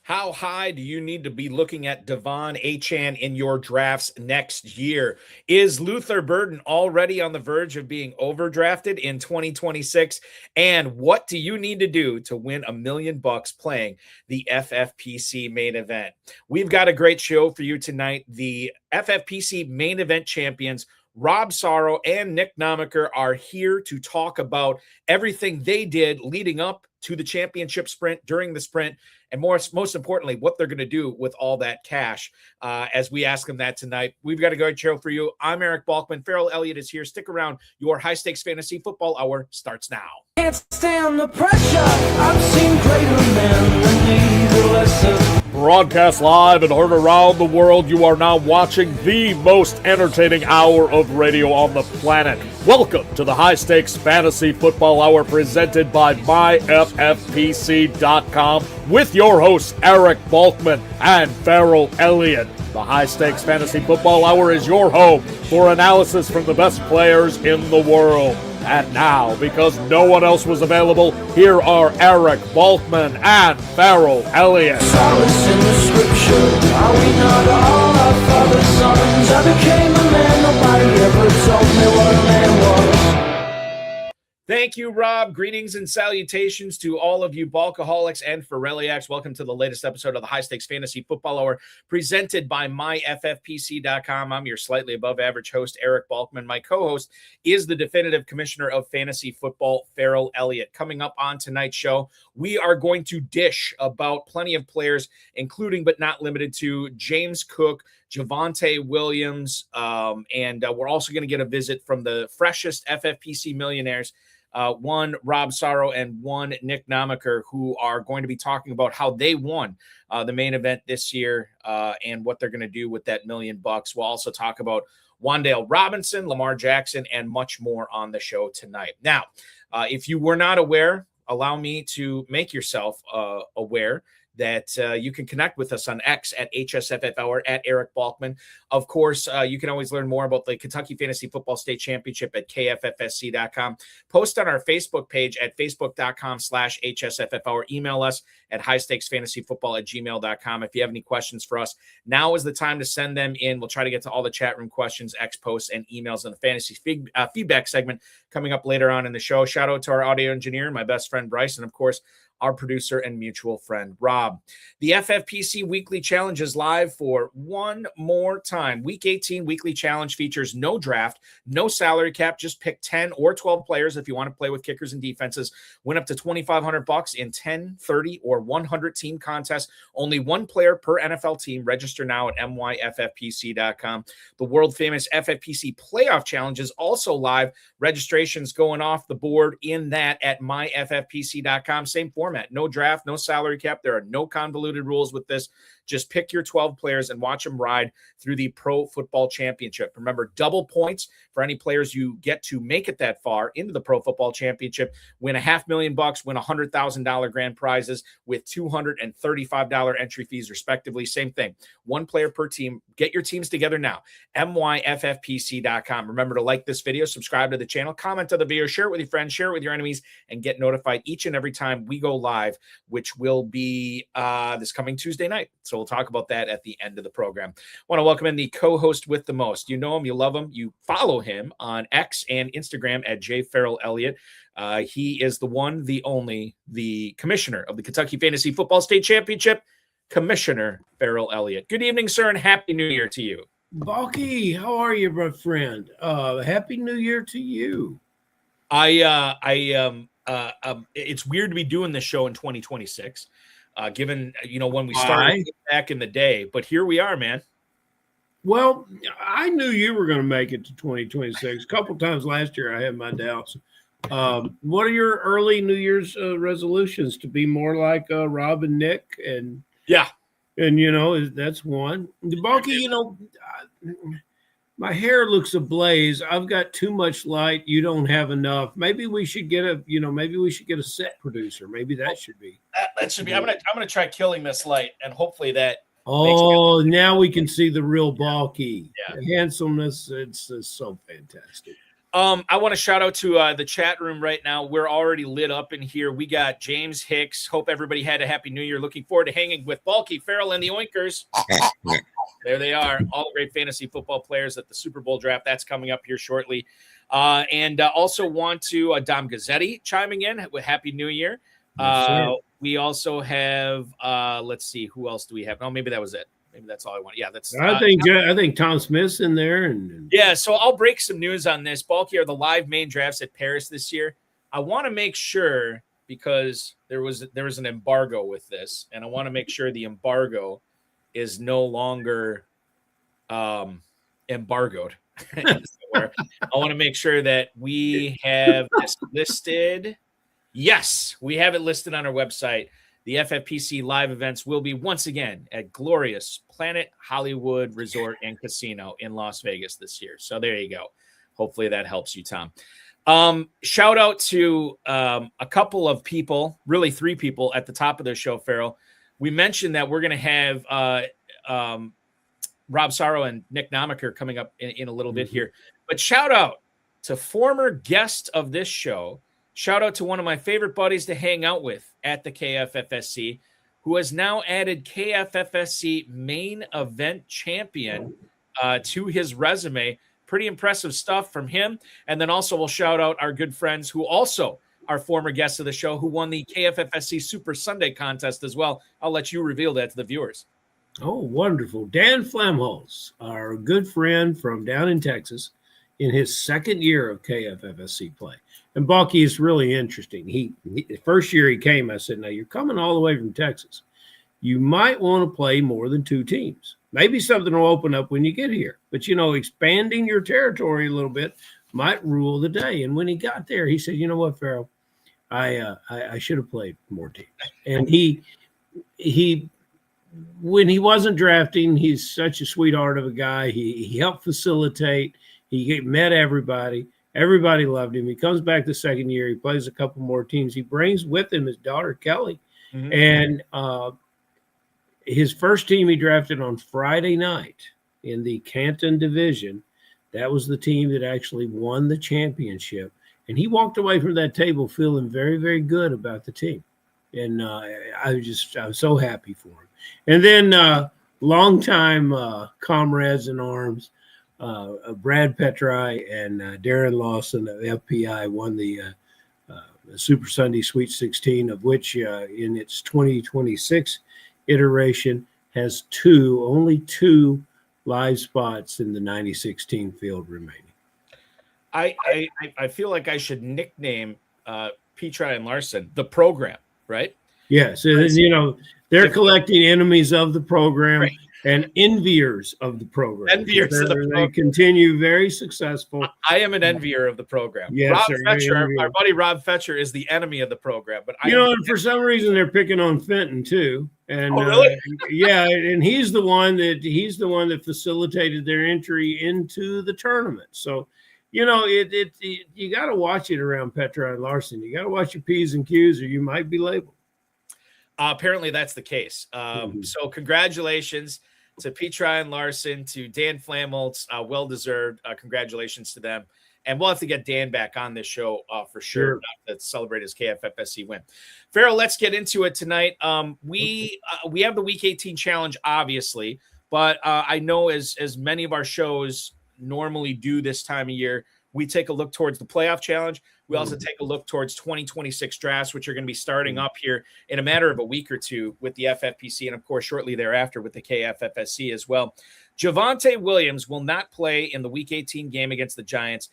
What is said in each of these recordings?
How high do you need to be looking at Devon Achane in your drafts next year? Is Luther Burden already on the verge of being overdrafted in 2026? And what do you need to do to win $1 million playing the FFPC Main Event? We've got a great show for you tonight. The FFPC Main Event champions, Rob Sarro and Nick Namacher, are here to talk about everything they did leading up to the championship sprint, during the sprint, and most importantly, what they're going to do with all that cash as we ask them that tonight. We've got a great show for you. I'm Eric Balkman. Ferrell Elliott is here. Stick around. Your high-stakes fantasy football hour starts now. Can't stand the pressure. I've seen greater men than need a lesson. Broadcast live and heard around the world, you are now watching the most entertaining hour of radio on the planet. Welcome to the High Stakes Fantasy Football Hour presented by myffpc.com with your hosts Eric Balkman and Ferrell Elliott. The High Stakes Fantasy Football Hour is your home for analysis from the best players in the world. And now, because no one else was available, here are Eric Balkman and Ferrell Elliott. Solace in the scripture. Are we not all our father's sons? I became a man. Nobody ever told me what a man was. Thank you, Rob. Greetings and salutations to all of you Balkaholics and Ferrelliacs. Welcome to the latest episode of the High Stakes Fantasy Football Hour presented by myffpc.com. I'm your slightly above average host, Eric Balkman. My co-host is the definitive commissioner of fantasy football, Ferrell Elliott. Coming up on tonight's show, we are going to dish about plenty of players, including but not limited to James Cook, Javonte Williams, and we're also going to get a visit from the freshest FFPC millionaires, one Rob Sarro and one Nick Namacher, who are going to be talking about how they won the main event this year and what they're going to do with that $1 million. We'll also talk about Wan'Dale Robinson, Lamar Jackson, and much more on the show tonight. Now, if you were not aware, allow me to make yourself aware that you can connect with us on X at HSFF at Eric Balkman. Of course, you can always learn more about the Kentucky Fantasy Football State Championship at KFFSC.com. Post on our Facebook page at facebook.com/HSFF. Email us at highstakesfantasyfootball@gmail.com. If you have any questions for us, now is the time to send them in. We'll try to get to all the chat room questions, X posts, and emails in the fantasy feedback segment coming up later on in the show. Shout out to our audio engineer, my best friend Bryce, and of course, our producer and mutual friend, Rob. The FFPC Weekly Challenge is live for one more time. Week 18 Weekly Challenge features no draft, no salary cap. Just pick 10 or 12 players if you want to play with kickers and defenses. Win up to $2,500 in 10, 30, or 100 team contests. Only one player per NFL team. Register now at myffpc.com. The world-famous FFPC Playoff Challenge is also live. Registration's going off the board in that at myffpc.com. Same format. No draft, no salary cap. There are no convoluted rules with this. Just pick your 12 players and watch them ride through the Pro Football Championship. Remember, double points for any players you get to make it that far into the Pro Football Championship. Win $500,000, win $100,000 grand prizes with $235 entry fees, respectively. Same thing. One player per team. Get your teams together now. myffpc.com. Remember to like this video, subscribe to the channel, comment on the video, share it with your friends, share it with your enemies, and get notified each and every time we go live, which will be this coming Tuesday night. So we'll talk about that at the end of the program. I want to welcome in the co-host with the most. You know him, you love him, you follow him on X and Instagram at jferrellelliott. He is the one, the only, the commissioner of the Kentucky Fantasy Football State Championship, Commissioner Ferrell Elliott. Good evening, sir, and Happy New Year to you. Balky, how are you, my friend? Happy New Year to you. It's weird to be doing this show in 2026. Given, when we started back in the day, but here we are, man. Well, I knew you were going to make it to 2026. A couple times last year, I had my doubts. What are your early New Year's resolutions? To be more like Rob and Nick? And that's one. Balky, my hair looks ablaze. I've got too much light. You don't have enough. Maybe we should get a set producer. Maybe that should be. That should be. I'm gonna try killing this light, and hopefully that. Oh, now we can see the real Balky. Yeah. The handsomeness. It's so fantastic. I want to shout out to the chat room right now. We're already lit up in here. We got James Hicks. Hope everybody had a happy new year. Looking forward to hanging with Balky, Ferrell, and the Oinkers. There they are. All the great fantasy football players at the Super Bowl draft. That's coming up here shortly. And also want to Dom Gazzetti chiming in with Happy New Year. We also have, let's see, who else do we have? Oh, maybe that was it. Maybe that's all I want. Yeah, that's. I think Tom Smith's in there, and yeah. So I'll break some news on this. Balky are the live main drafts at Paris this year. I want to make sure because there was an embargo with this, and I want to make sure the embargo is no longer embargoed. I want to make sure that we have this listed. Yes, we have it listed on our website. The FFPC live events will be once again at glorious Planet Hollywood Resort and Casino in Las Vegas this year. So there you go. Hopefully that helps you, Tom. Shout out to a couple of people, really 3 people at the top of the show, Ferrell. We mentioned that we're going to have Rob Sarro and Nick Namacher coming up in a little bit here. But shout out to former guest of this show. Shout out to one of my favorite buddies to hang out with at the KFFSC, who has now added KFFSC Main Event Champion to his resume. Pretty impressive stuff from him. And then also we'll shout out our good friends who also are former guests of the show who won the KFFSC Super Sunday contest as well. I'll let you reveal that to the viewers. Oh, wonderful. Dan Flamholz, our good friend from down in Texas, in his second year of KFFSC play. And Balky is really interesting. The first year he came, I said, now you're coming all the way from Texas. You might want to play more than 2 teams. Maybe something will open up when you get here. But, expanding your territory a little bit might rule the day. And when he got there, he said, you know what, Ferrell, I should have played more teams. And he when he wasn't drafting, he's such a sweetheart of a guy. He helped facilitate. He met everybody. Everybody loved him. He comes back the second year. He plays a couple more teams. He brings with him his daughter, Kelly. Mm-hmm. And his first team he drafted on Friday night in the Canton Division. That was the team that actually won the championship. And he walked away from that table feeling very, very good about the team. And I was so happy for him. And then longtime comrades in arms, Brad Petri and Darren Lawson of FPI won the Super Sunday Sweet 16, of which in its 2026 iteration has only two live spots in the 9016 field remaining. I feel like I should nickname Petri and Larson the program, right? Yes, and, they're collecting enemies of the program. Right. And enviers of the program. Enviers of the program. They continue very successful. I am an envier of the program. Yes, Rob Fetcher, our buddy Rob Fetcher, is the enemy of the program. But and for some reason they're picking on Fenton too. And really? Yeah, and he's the one that facilitated their entry into the tournament. So, you got to watch it around Petra and Larson. You got to watch your P's and Q's, or you might be labeled. Apparently that's the case. So congratulations to Petri and Larson, to Dan Flamholz, well-deserved. Congratulations to them. And we'll have to get Dan back on this show for sure to celebrate his KFFSC win. Ferrell, let's get into it tonight. We have the Week 18 challenge, obviously, but I know as many of our shows normally do this time of year, we take a look towards the playoff challenge. We also take a look towards 2026 drafts, which are going to be starting up here in a matter of a week or two with the FFPC, and of course, shortly thereafter with the KFFSC as well. Javonte Williams will not play in the Week 18 game against the Giants.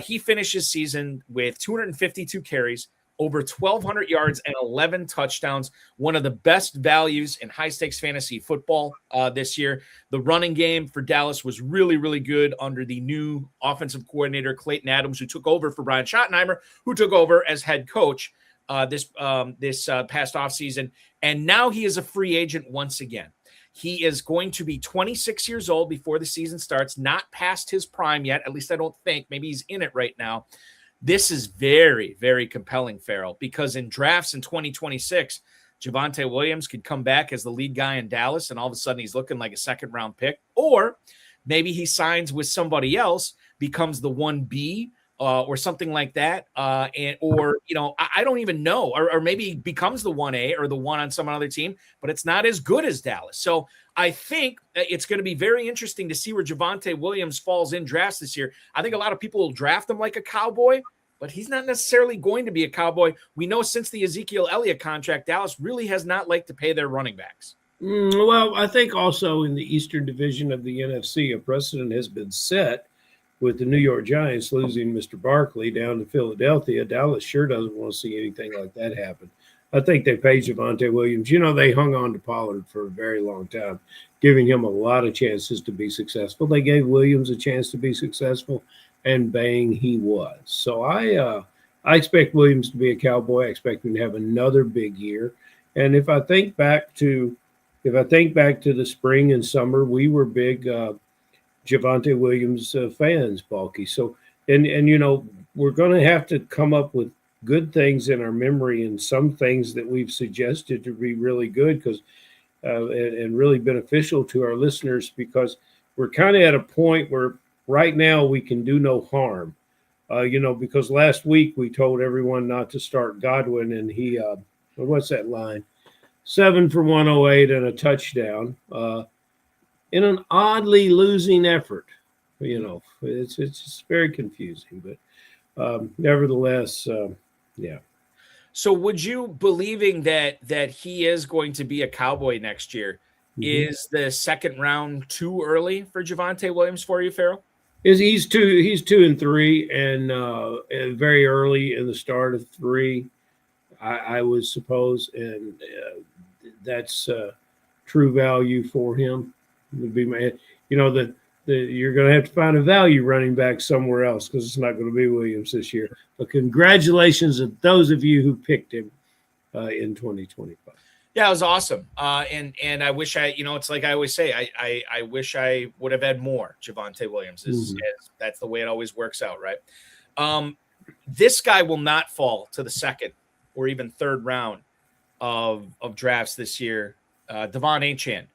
He finished his season with 252 carries, over 1,200 yards and 11 touchdowns, one of the best values in high-stakes fantasy football this year. The running game for Dallas was really, really good under the new offensive coordinator, Clayton Adams, who took over for Brian Schottenheimer, who took over as head coach this past offseason. And now he is a free agent once again. He is going to be 26 years old before the season starts, not past his prime yet. At least I don't think. Maybe he's in it right now. This is very, very compelling, Ferrell, because in drafts in 2026, Javonte Williams could come back as the lead guy in Dallas, and all of a sudden he's looking like a second-round pick. Or maybe he signs with somebody else, becomes the 1B or something like that. Or I don't even know, or maybe he becomes the 1A or the 1 on some other team, but it's not as good as Dallas. So I think it's going to be very interesting to see where Javonte Williams falls in drafts this year. I think a lot of people will draft him like a Cowboy, but he's not necessarily going to be a Cowboy. We know since the Ezekiel Elliott contract, Dallas really has not liked to pay their running backs. Well, I think also in the Eastern Division of the NFC, a precedent has been set with the New York Giants losing Mr. Barkley down to Philadelphia. Dallas sure doesn't want to see anything like that happen. I think they paid Javonte Williams. They hung on to Pollard for a very long time, giving him a lot of chances to be successful. They gave Williams a chance to be successful, and bang, he was. So I expect Williams to be a Cowboy. I expect him to have another big year. And if I think back to the spring and summer, we were big Javonte Williams fans, Balky. So, and we're going to have to come up with good things in our memory and some things that we've suggested to be really good because and really beneficial to our listeners, because we're kind of at a point where right now we can do no harm. Because last week we told everyone not to start Godwin, and he what's that line? 7 for 108 and a touchdown in an oddly losing effort. It's just very confusing, but nevertheless, yeah. So would you, believing that he is going to be a Cowboy next year, is the second round too early for Javonte Williams for you, Ferrell? He's 2 and 3, and very early in the start of 3, I would suppose, and that's true value for him. Would be my, you're going to have to find a value running back somewhere else because it's not going to be Williams this year. But congratulations to those of you who picked him in 2025. Yeah, it was awesome. And I wish it's like I always say, I wish I would have had more Javonte Williams. That's the way it always works out, right? This guy will not fall to the second or even third round of drafts this year. Devon Achane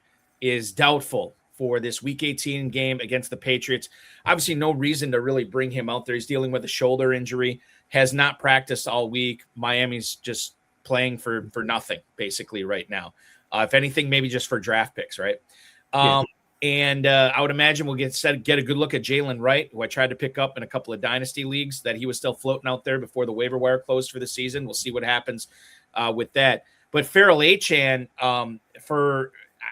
is doubtful for this Week 18 game against the Patriots. Obviously, no reason to really bring him out there. He's dealing with a shoulder injury, has not practiced all week. Miami's just playing for nothing, basically, right now. If anything, maybe just for draft picks, right? And I would imagine we'll get a good look at Jalen Wright, who I tried to pick up in a couple of dynasty leagues, that he was still floating out there before the waiver wire closed for the season. We'll see what happens with that. But Ferrell Elliott,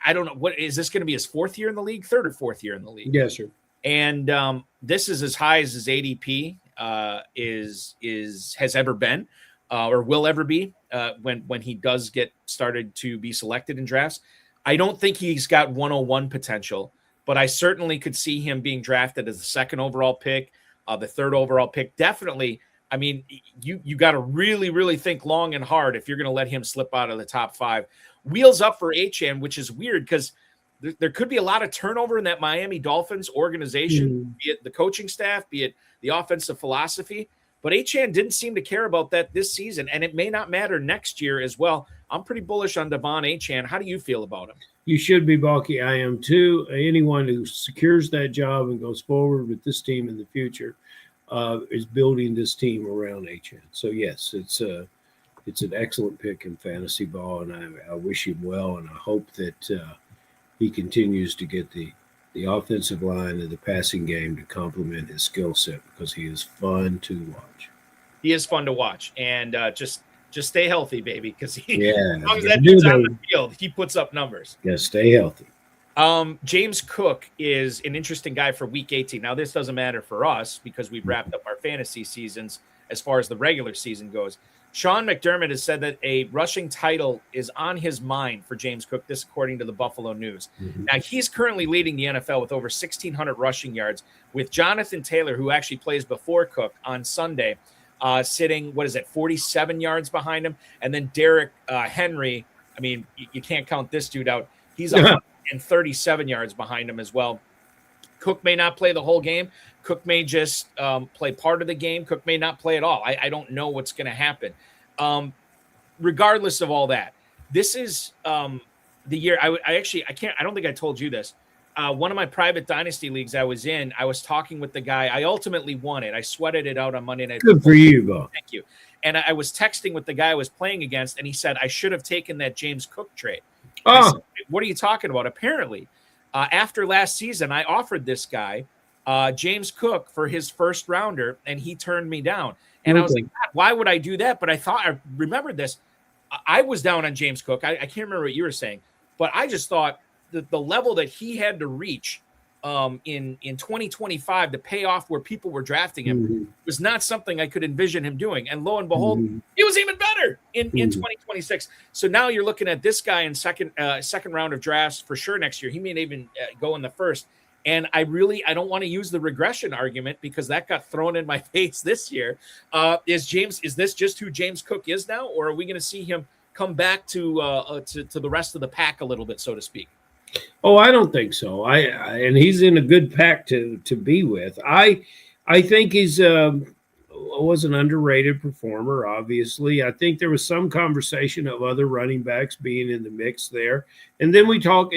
I don't know, what is this going to be, his fourth year in the league, third or fourth year in the league? Yes, sir. And this is as high as his ADP has ever been, or will ever be, when he does get started to be selected in drafts. I don't think he's got 101 potential, but I certainly could see him being drafted as the second overall pick, the third overall pick. Definitely. I mean, you got to really, really think long and hard if you're going to let him slip out of the top 5. Wheels up for Achane, which is weird because there could be a lot of turnover in that Miami Dolphins organization, be it the coaching staff, be it the offensive philosophy. But Achane didn't seem to care about that this season, and it may not matter next year as well. I'm pretty bullish on Devon Achane. How do you feel about him? You should be, Balky. I am too. Anyone who secures that job and goes forward with this team in the future is building this team around Achane. So, yes, it's an excellent pick in fantasy ball, and I wish him well, and I hope that he continues to get the offensive line and the passing game to complement his skill set, because he is fun to watch. He is fun to watch, and just stay healthy, baby, because as long as that do dude's on the field, he puts up numbers. Yeah, stay healthy. James Cook is an interesting guy for Week 18. Now, this doesn't matter for us because we've wrapped up our fantasy seasons as far as the regular season goes. Sean McDermott has said that a rushing title is on his mind for James Cook, this according to the Buffalo News. Now, he's currently leading the NFL with over 1,600 rushing yards, with Jonathan Taylor, who actually plays before Cook on Sunday, sitting, 47 yards behind him. And then Derrick Henry, I mean, you can't count this dude out. He's 137 yards behind him as well. Cook may not play the whole game. Cook may just play part of the game. Cook may not play at all. I don't know what's going to happen. Regardless of all that, this is the year. I don't think I told you this. one of my private dynasty leagues I was in, I was talking with the guy. I ultimately won it. I sweated it out on Monday Night Good Football. for you, Bo. Thank you. And I was texting with the guy I was playing against, and he said, I should have taken that James Cook trade. I said, what are you talking about? Apparently, after last season, I offered this guy James Cook for his first rounder, and he turned me down. And I was like, God, why would I do that? But I remembered this. I was down on James Cook. I can't remember what you were saying, but I just thought that the level that he had to reach in 2025 to pay off where people were drafting him was not something I could envision him doing. And lo and behold, he was even better in 2026. So now you're looking at this guy in second round of drafts for sure next year. He may even go in the first. And I don't want to use the regression argument because that got thrown in my face this year. Is this just who James Cook is now, or are we going to see him come back to the rest of the pack a little bit, so to speak? Oh, I don't think so. And he's in a good pack to be with. I think he's was an underrated performer. Obviously, I think there was some conversation of other running backs being in the mix there, and then we talk.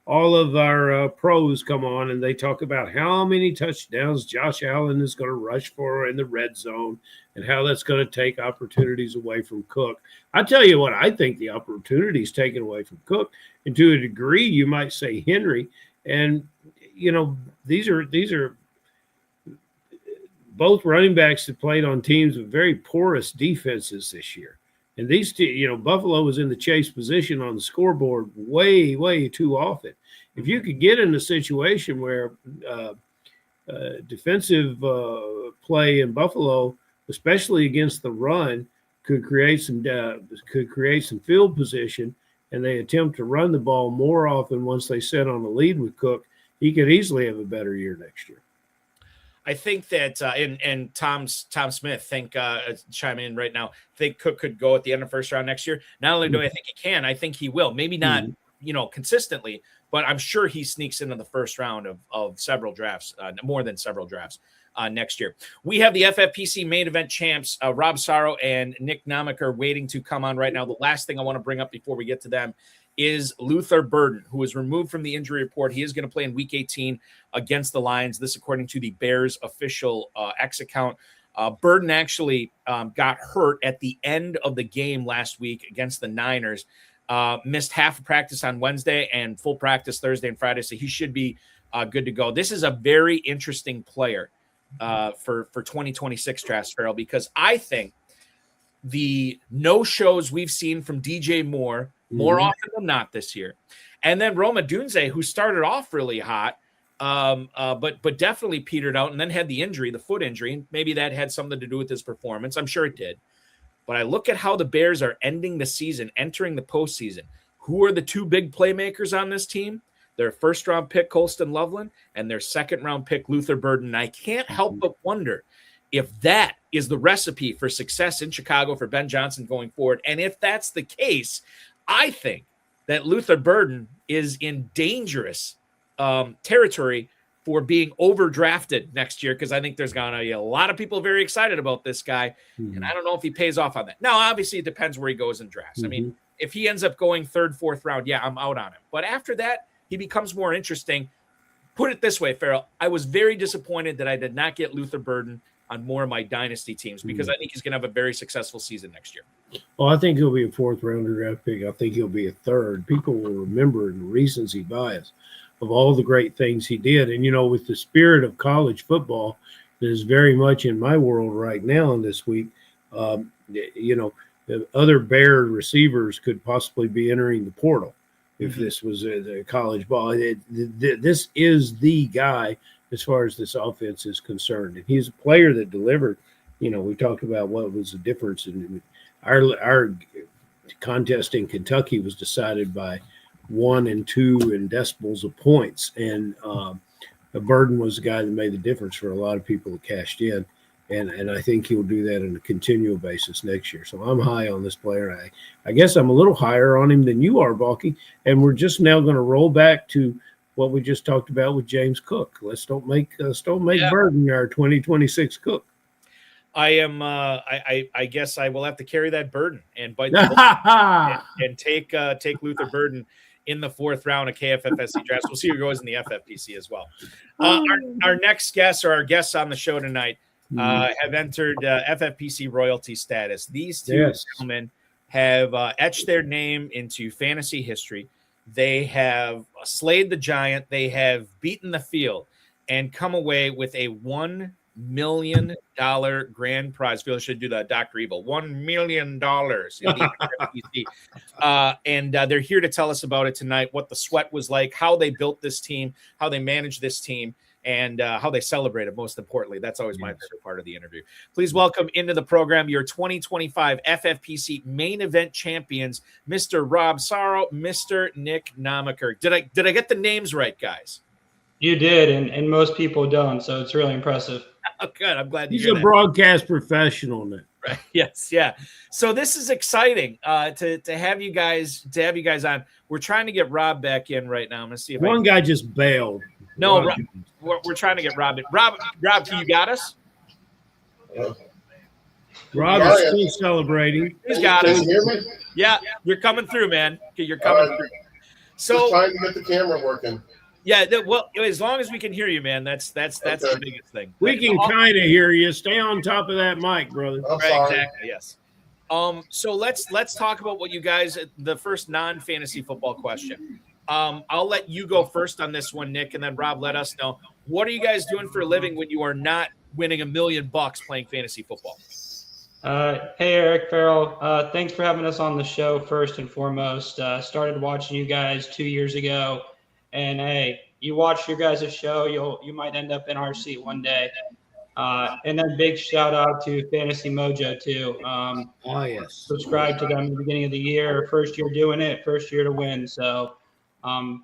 All of our pros come on and they talk about how many touchdowns Josh Allen is going to rush for in the red zone and how that's going to take opportunities away from Cook. I tell you what, I think the opportunity is taken away from Cook, and to a degree, you might say Henry. And these are both running backs that played on teams with very porous defenses this year. And these two, Buffalo was in the chase position on the scoreboard way, way too often. If you could get in a situation where defensive play in Buffalo, especially against the run, could create some field position, and they attempt to run the ball more often once they set on a lead with Cook, he could easily have a better year next year. I think that and Tom Smith chime in right now. Think Cook could go at the end of first round next year. Not only do I think he can, I think he will. Maybe not, consistently, but I'm sure he sneaks into the first round of several drafts, more than several drafts next year. We have the FFPC Main Event champs, Rob Sarro and Nick Namacher, waiting to come on right now. The last thing I want to bring up before we get to them is Luther Burden, who was removed from the injury report. He is going to play in Week 18 against the Lions. This, according to the Bears official X account. Burden actually got hurt at the end of the game last week against the Niners. Missed half of practice on Wednesday and full practice Thursday and Friday, so he should be good to go. This is a very interesting player for 2026 drafts, Ferrell, because I think the no-shows we've seen from DJ Moore more often than not this year, and then Roma Dunze, who started off really hot, but definitely petered out and then had the foot injury, and maybe that had something to do with his performance. I'm sure it did. But I look at how the Bears are ending the season, entering the postseason. Who are the two big playmakers on this team? Their first-round pick, Colston Loveland, and their second-round pick, Luther Burden. And I can't help but wonder if that is the recipe for success in Chicago for Ben Johnson going forward. And if that's the case, I think that Luther Burden is in dangerous territory for being overdrafted next year, because I think there's going to be a lot of people very excited about this guy, and I don't know if he pays off on that. Now, obviously, it depends where he goes in drafts. I mean, if he ends up going third, fourth round, yeah, I'm out on him. But after that, he becomes more interesting. Put it this way, Ferrell, I was very disappointed that I did not get Luther Burden on more of my dynasty teams, because I think he's going to have a very successful season next year. Well, I think he'll be a fourth-rounder draft pick. I think he'll be a third. People will remember the recency bias of all the great things he did. And, with the spirit of college football that is very much in my world right now and this week, the other Bear receivers could possibly be entering the portal if this was a college ball. This is the guy as far as this offense is concerned. And he's a player that delivered. We talked about what was the difference. In our contest in Kentucky was decided by 1 and 2 in decimals of points. And Burden was the guy that made the difference for a lot of people that cashed in. And I think he'll do that on a continual basis next year. So I'm high on this player. I guess I'm a little higher on him than you are, Balky. And we're just now going to roll back to what we just talked about with James Cook. Let's don't make Burden our 2026 Cook. I am. I guess I will have to carry that burden and bite the bullet and take Luther Burden in the 4th round of KFFSC drafts. We'll see who goes in the FFPC as well. Our next guests, or our guests on the show tonight, have entered FFPC royalty status. These two gentlemen have etched their name into fantasy history. They have slayed the giant. They have beaten the field and come away with a $1 million grand prize. Phil should do the Dr. Evil. $1 million in the FFPC. And they're here to tell us about it tonight, what the sweat was like, how they built this team, how they managed this team, and how they celebrated, most importantly. That's always my favorite part of the interview. Please welcome into the program your 2025 FFPC Main Event champions, Mr. Rob Sarro, Mr. Nick Namacher. Did I get the names right, guys? You did, and most people don't, so it's really impressive. Oh, good. I'm glad you He's a broadcast professional, Nick. Right. Yes, yeah. So this is exciting to have you guys on. We're trying to get Rob back in right now. I'm gonna see if one guy just bailed. No, we're trying to get Rob in. Rob, you got us? Rob is still celebrating. He's got us. Can you hear me? Yeah, you're coming through, man. You're coming through. So just trying to get the camera working. Yeah, well, as long as we can hear you, man, that's the biggest thing. We can kind of hear you. Stay on top of that mic, brother. Right, exactly. Yes. So let's talk about what you guys. The first non-fantasy football question. I'll let you go first on this one, Nick, and then Rob, let us know, what are you guys doing for a living when you are not winning $1 million playing fantasy football? Hey, Eric, Ferrell. Thanks for having us on the show. First and foremost, started watching you guys 2 years ago. And hey, you watch your guys' show, you might end up in our seat one day. And then big shout out to Fantasy Mojo too. Yes. Subscribe to them at the beginning of the year. First year doing it, first year to win. So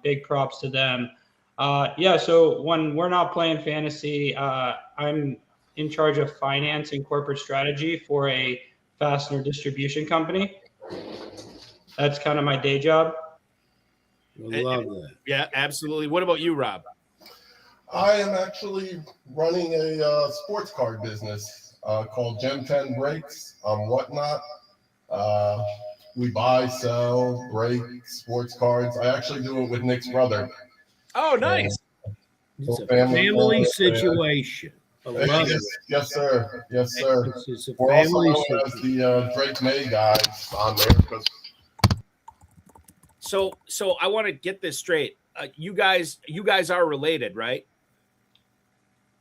big props to them. So when we're not playing fantasy, I'm in charge of finance and corporate strategy for a fastener distribution company. That's kind of my day job. I love that. Yeah, absolutely. What about you, Rob? I am actually running a sports card business called Gem 10 Breaks on Whatnot. We buy, sell, break sports cards. I actually do it with Nick's brother. Oh, nice. It's a family situation. I love it. Yes, sir. Yes, sir. It's a We're also family known as situation. the Drake May guys on there because So I want to get this straight. You guys are related, right?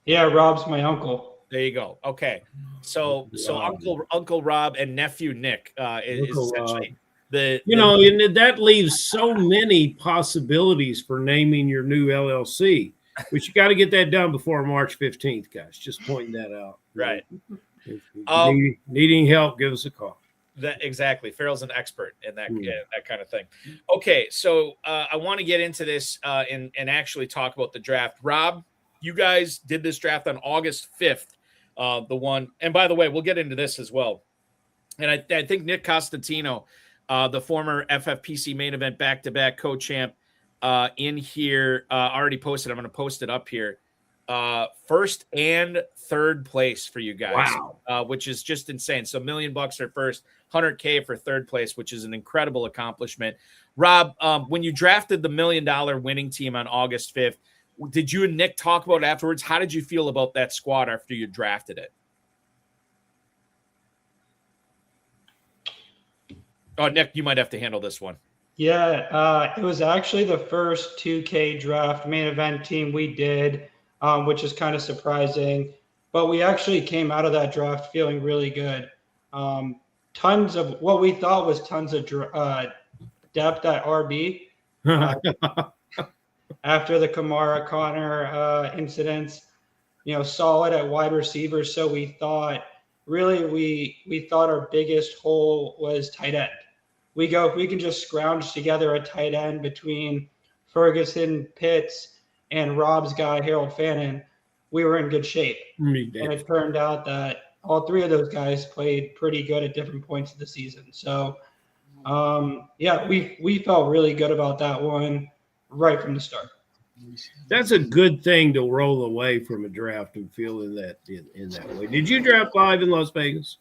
Yeah, Rob's my uncle. There you go. Okay. So Uncle Rob and nephew Nick is essentially and that leaves so many possibilities for naming your new LLC. But you got to get that done before March 15th, guys. Just pointing that out. Right. If you needing help, give us a call. Exactly. Ferrell's an expert in that that kind of thing. Okay, so I want to get into this and actually talk about the draft. Rob, you guys did this draft on August 5th. The one, and by the way, we'll get into this as well. And I think Nick Costantino, the former FFPC Main Event back-to-back co-champ, in here already posted. I'm going to post it up here. First and third place for you guys. Wow. Which is just insane. So $1 million for first, $100K for third place, which is an incredible accomplishment. Rob, when you drafted the $1 million winning team on August 5th, did you and Nick talk about it afterwards? How did you feel about that squad after you drafted it? Oh, Nick, you might have to handle this one. Yeah, it was actually the first 2K draft main event team we did, which is kind of surprising. But we actually came out of that draft feeling really good. Tons of what we thought was tons of depth at RB. After the Kamara Connor incidents, solid at wide receivers. So we thought we thought our biggest hole was tight end. We can just scrounge together a tight end between Ferguson, Pitts, and Rob's guy, Harold Fannin. We were in good shape. And it turned out that all three of those guys played pretty good at different points of the season. So, we felt really good about that one right from the start. That's a good thing to roll away from a draft and feel in that way. Did you draft live in Las Vegas?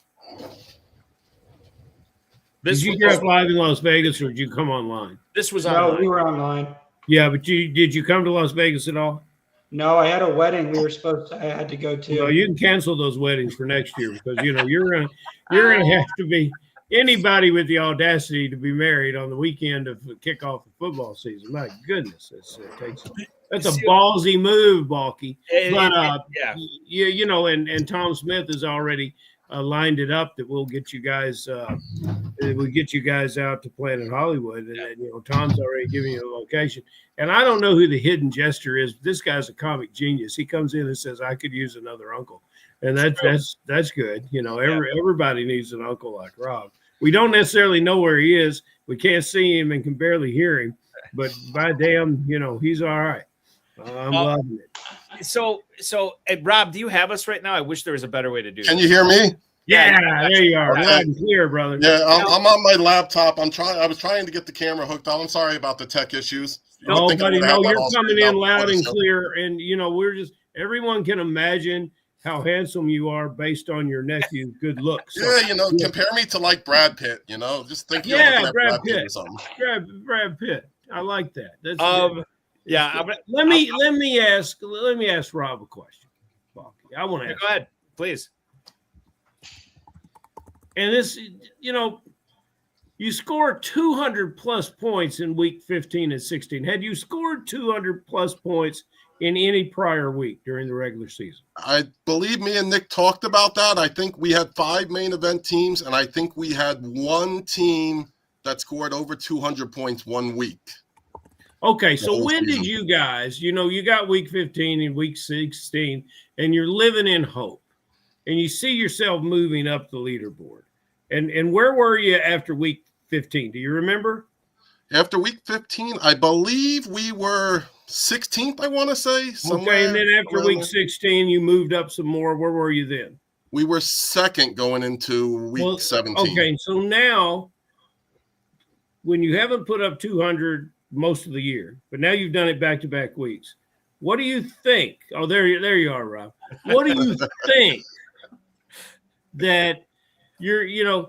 Did you draft live in Las Vegas, or did you come online? This was No, online. we were online. Yeah, but did you come to Las Vegas at all? No, I had a wedding I had to go to. Well, you can cancel those weddings for next year because you're gonna have to be anybody with the audacity to be married on the weekend of the kickoff of football season. My goodness, that's a ballsy move, Balky. But yeah, and Tom Smith has already lined it up that we'll get you guys out to Planet Hollywood, and Tom's already giving you a location. And I don't know who the hidden gesture is, but this guy's a comic genius. He comes in and says, "I could use another uncle," and that's good. Everybody needs an uncle like Rob. We don't necessarily know where he is. We can't see him and can barely hear him, but by damn, he's all right. I'm loving it. So, Rob, do you have us right now? I wish there was a better way to do it. Can you hear me? Yeah, there you are. Okay. Loud and clear, brother. Yeah, I'm on my laptop. I was trying to get the camera hooked up. I'm sorry about the tech issues. Oh, buddy, no, you're coming in loud and clear, and everyone can imagine how handsome you are based on your nephew's good looks. So, compare me to like Brad Pitt. Just think you're looking at Brad Pitt or something. Brad Pitt. I like that. That's let me ask Rob a question. I want to go ahead, please. And this, you scored 200 plus points in week 15 and 16. Had you scored 200 plus points in any prior week during the regular season? I believe me and Nick talked about that. I think we had 5 main event teams, and I think we had one team that scored over 200 points one week. Okay, so when did you guys, you got week 15 and week 16, and you're living in hope, and you see yourself moving up the leaderboard. And where were you after week 15? Do you remember? After week 15, I believe we were 16th, I want to say. Okay, and then after week 16, you moved up some more. Where were you then? We were second going into week 17. Okay, so now, when you haven't put up 200 most of the year, but now you've done it back-to-back weeks, what do you think? Oh, there you are, Rob. What do you think that do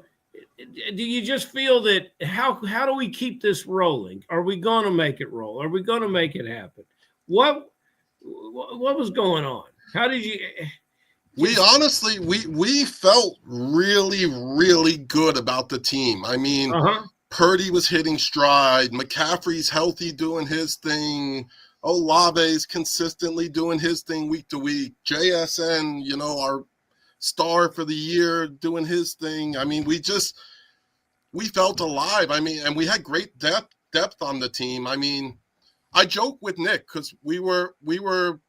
you just feel that how do we keep this rolling? Are we going to make it roll? Are we going to make it happen? What was going on? How did you? We honestly, we felt really, really good about the team. I mean, Purdy was hitting stride. McCaffrey's healthy, doing his thing. Olave's consistently doing his thing week to week. JSN, our star for the year, doing his thing. I mean, we felt alive. I mean, and we had great depth on the team. I mean, I joke with Nick because we were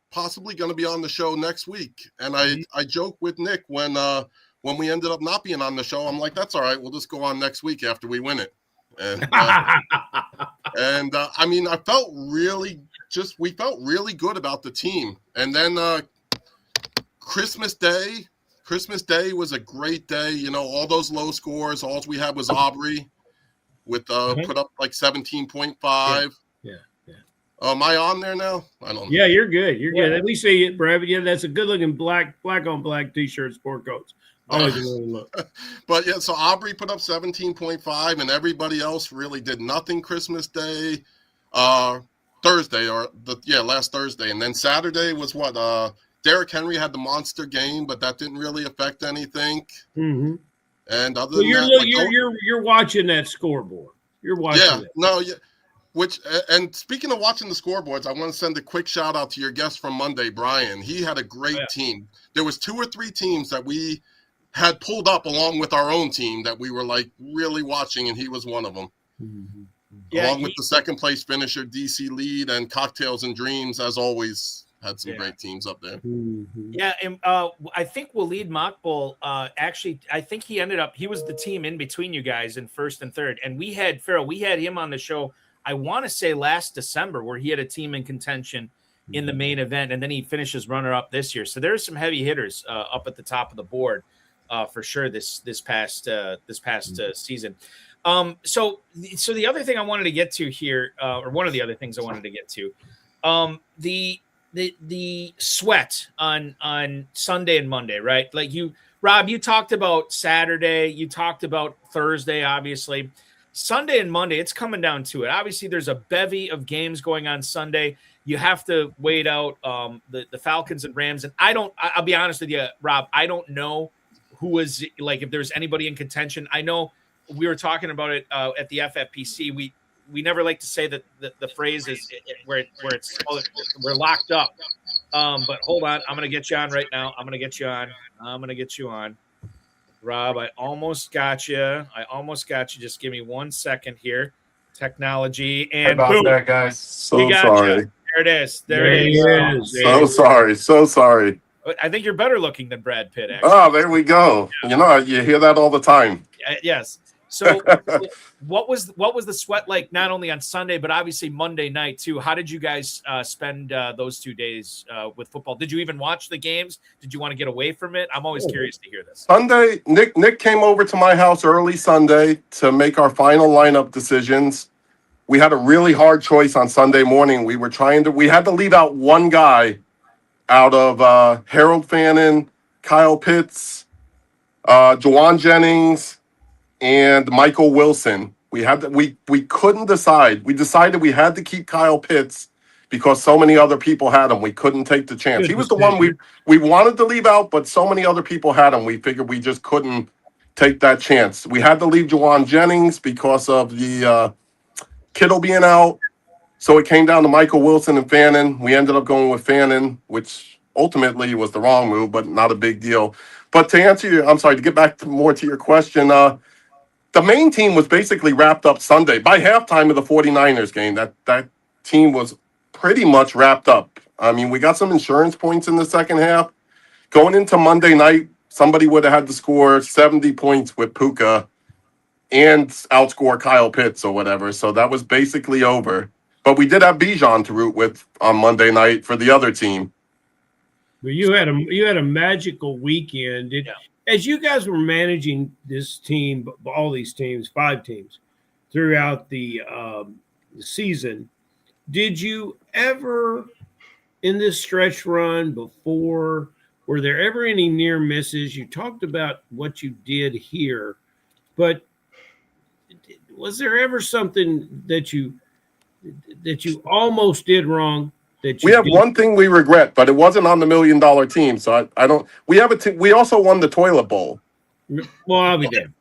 possibly going to be on the show next week, and I joke with Nick when we ended up not being on the show. I'm like, that's all right. We'll just go on next week after we win it. And I mean, we felt really good about the team. And then Christmas Day was a great day. All those low scores. All we had was Aubrey with put up like 17.5. Yeah. Am I on there now? I don't know. Yeah, you're good. You're good. Let me see it, Brad. Yeah, that's a good looking black on black t-shirt, sport coats. Always a really look. But yeah, so Aubrey put up 17.5, and everybody else really did nothing Christmas Day, last Thursday, and then Saturday was what? Derrick Henry had the monster game, but that didn't really affect anything. Mm-hmm. And other than that, you're watching that scoreboard. You're watching it. And speaking of watching the scoreboards, I want to send a quick shout out to your guest from Monday, Brian. He had a great team. There was 2 or 3 teams that we had pulled up along with our own team that we were like really watching, and he was one of them. Mm-hmm. Along with the second place finisher, DC Lead, and Cocktails and Dreams, as always, had some great teams up there. Mm-hmm. Yeah, and I think Waleed Maqbul, I think he was the team in between you guys in first and third. And we had him on the show, I want to say last December, where he had a team in contention in the main event, and then he finishes runner-up this year. So there's some heavy hitters up at the top of the board for sure this past season. So the other thing I wanted to get to here, or one of the other things I wanted to get to, the sweat on Sunday and Monday, right? Like Rob, you talked about Saturday, you talked about Thursday, obviously. Sunday and Monday, it's coming down to it. Obviously, there's a bevy of games going on Sunday. You have to wait out the Falcons and Rams. And I'll be honest with you, Rob, I don't know who is, like, if there's anybody in contention. I know we were talking about it at the FFPC. We never like to say that the phrase is where it's we're locked up. But hold on, I'm going to get you on right now. I'm going to get you on. Rob, I almost got you. Just give me 1 second here. Technology and boom. that, guys. So sorry. There it is. There it is. So sorry. I think you're better looking than Brad Pitt, actually. Oh, there we go. You know, you hear that all the time. Yes. So what was the sweat like, not only on Sunday, but obviously Monday night too? How did you guys spend those 2 days with football? Did you even watch the games? Did you want to get away from it? I'm always curious to hear this. Sunday, Nick came over to my house early Sunday to make our final lineup decisions. We had a really hard choice on Sunday morning. We had to leave out one guy out of Harold Fannin, Kyle Pitts, Juwan Jennings, and Michael Wilson. We couldn't decide. We decided we had to keep Kyle Pitts because so many other people had him. We couldn't take the chance. He was the one we wanted to leave out, but so many other people had him. We figured we just couldn't take that chance. We had to leave Juwan Jennings because of the Kittle being out. So it came down to Michael Wilson and Fannin. We ended up going with Fannin, which ultimately was the wrong move, but not a big deal. But to get back more to your question, the main team was basically wrapped up Sunday. By halftime of the 49ers game, that team was pretty much wrapped up. I mean, we got some insurance points in the second half. Going into Monday night, somebody would have had to score 70 points with Puka and outscore Kyle Pitts or whatever. So that was basically over. But we did have Bijan to root with on Monday night for the other team. But you had a magical weekend. As you guys were managing this team, all these teams, 5 teams, throughout the season, did you ever, in this stretch run before, were there ever any near misses? You talked about what you did here, but was there ever something that you almost did wrong? We have one thing we regret, but it wasn't on the $1 million team. So I don't. We have we also won the toilet bowl. Well, I'll be damned.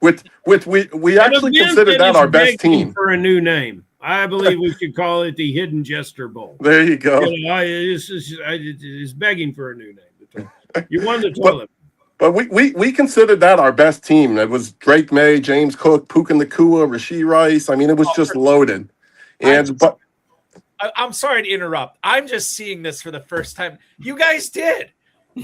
We actually considered that our best team. For a new name, I believe we should call it the Hidden Jester Bowl. There you go. It's begging for a new name. You won the toilet. But we considered that our best team. It was Drake May, James Cook, Puka Nacua, Rashee Rice. I mean, it was just loaded. I'm sorry to interrupt. I'm just seeing this for the first time. You guys did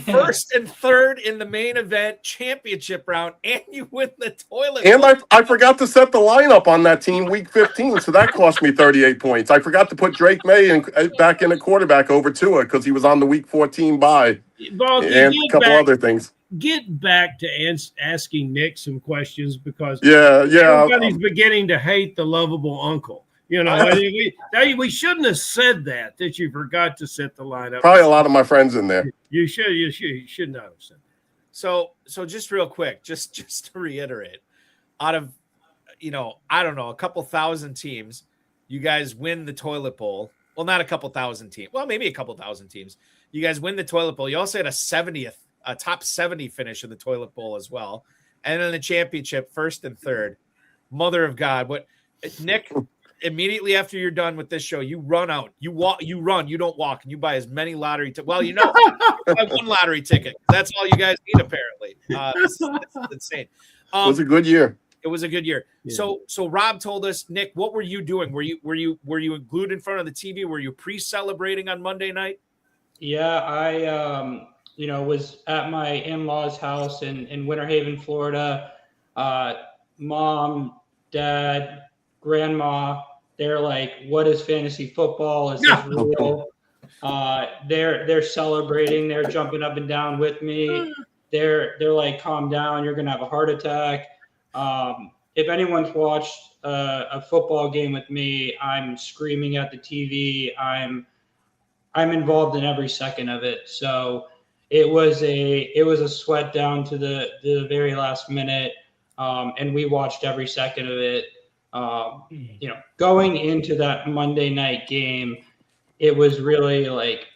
first and third in the main event championship round, and you win the toilet. And I forgot to set the lineup on that team week 15, so that cost me 38 points. I forgot to put Drake May back in a quarterback over Tua because he was on the week 14 bye, and a couple other things. Get back to asking Nick some questions because everybody's beginning to hate the lovable uncle. You know, we shouldn't have said that you forgot to set the lineup. Probably a lot of my friends in there. You should not have said that. So just real quick, just to reiterate, out of, I don't know, a couple thousand teams, you guys win the toilet bowl. Well, not a couple thousand teams. Well, maybe a couple thousand teams. You guys win the toilet bowl. You also had a top 70 finish in the toilet bowl as well. And then the championship, first and third. Mother of God. What, Nick, immediately after you're done with this show, you run out. You run, you don't walk, and you buy as many lottery tickets. Well, you buy one lottery ticket. That's all you guys need, apparently. It's insane. It was a good year. It was a good year. Yeah. So Rob told us, Nick, what were you doing? Were you glued in front of the TV? Were you pre-celebrating on Monday night? Yeah, I was at my in-laws' house in Winter Haven, Florida. Mom, dad, grandma, they're like, what is fantasy football? Is this real? They're celebrating. They're jumping up and down with me. They're like, calm down. You're going to have a heart attack. If anyone's watched a football game with me, I'm screaming at the TV. I'm involved in every second of it. So it was a sweat down to the very last minute. And we watched every second of it. Going into that Monday night game, it was really like,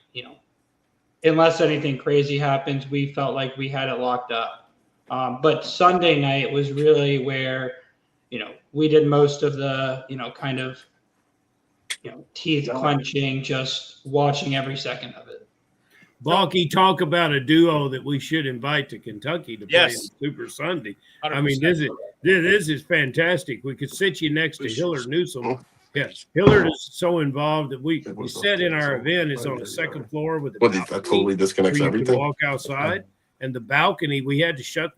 unless anything crazy happens, we felt like we had it locked up. But Sunday night was really where, we did most of the, teeth clenching, just watching every second of it. Balky, talk about a duo that we should invite to Kentucky to play on Super Sunday. 100%. I mean, this is fantastic. We could sit you next to Hillard Newsom. Yes, Hillard is so involved that we said in our event is on the second floor with the balcony, that totally disconnects so you everything. can walk outside, and the balcony we had to shut.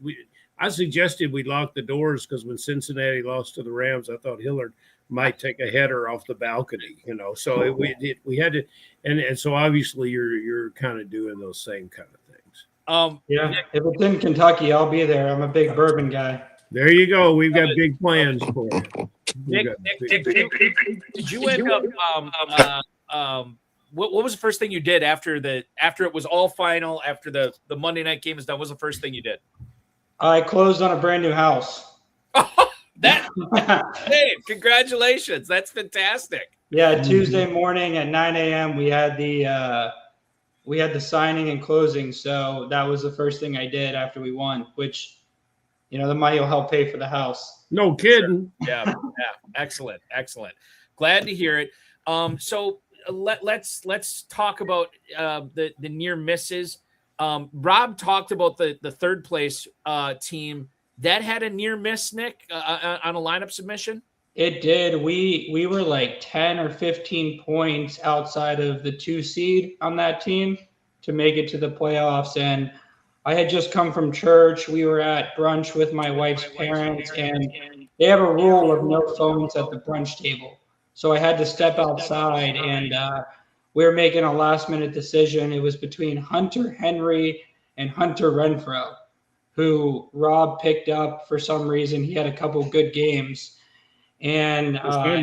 I suggested we lock the doors because when Cincinnati lost to the Rams, I thought Hillard might take a header off the balcony, So we had to, and so obviously you're kind of doing those same kind of things. If it's in Kentucky, I'll be there. I'm a big bourbon guy. There you go. We've got big plans for it. Nick, did you end up? What was the first thing you did after it was all final? After the Monday night game is done, what was the first thing you did? I closed on a brand new house. Hey, congratulations! That's fantastic. Yeah, Tuesday morning at 9 a.m. we had the signing and closing. So that was the first thing I did after we won, which, the money will help pay for the house. No kidding. Sure. Yeah, excellent. Glad to hear it. So let's talk about the near misses. Rob talked about the third place team that had a near miss, Nick, on a lineup submission. It did. We were like 10 or 15 points outside of the 2 seed on that team to make it to the playoffs. And I had just come from church. We were at brunch with my wife's parents, and they have a rule of no phones at the brunch table. So I had to step outside, and we were making a last-minute decision. It was between Hunter Henry and Hunter Renfrow, who Rob picked up for some reason. He had a couple good games. And I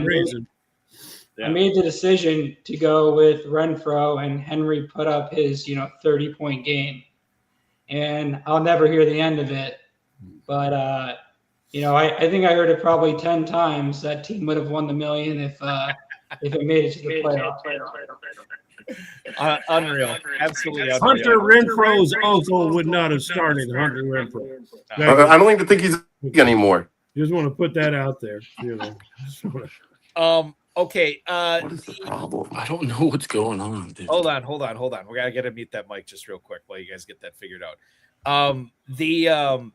made the decision to go with Renfrow, and Henry put up his 30-point game. And I'll never hear the end of it. But, I think I heard it probably 10 times. That team would have won the million if it made it to the playoffs. Unreal. Absolutely unreal. Hunter Renfrow's uncle would not have started Hunter Renfrow. I don't even think he's anymore. Just want to put that out there. Okay. What is the problem? I don't know what's going on, dude. Hold on. We gotta mute that mic just real quick while you guys get that figured out. The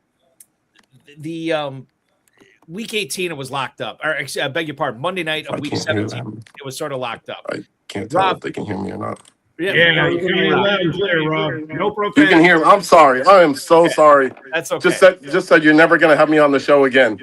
week 18 it was locked up. Or I beg your pardon. Monday night of week 17 it was sort of locked up. I can't tell if they can hear me or not. Yeah, you can hear loud and clear, Rob. No profanity. You can hear me. I'm sorry. I am so sorry. That's okay. Just said you're never gonna have me on the show again.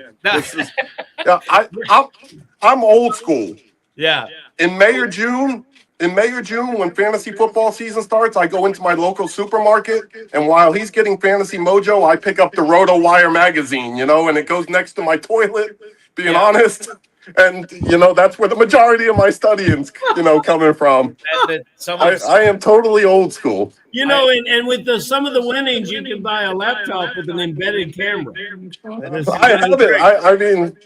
I'm old school. Yeah. In May or June, when fantasy football season starts, I go into my local supermarket, and while he's getting Fantasy Mojo, I pick up the Roto Wire magazine, and it goes next to my toilet, being honest. And, that's where the majority of my studying's, coming from. I am totally old school. And with some of the winnings, you can buy a laptop with an embedded camera. I have it. I mean...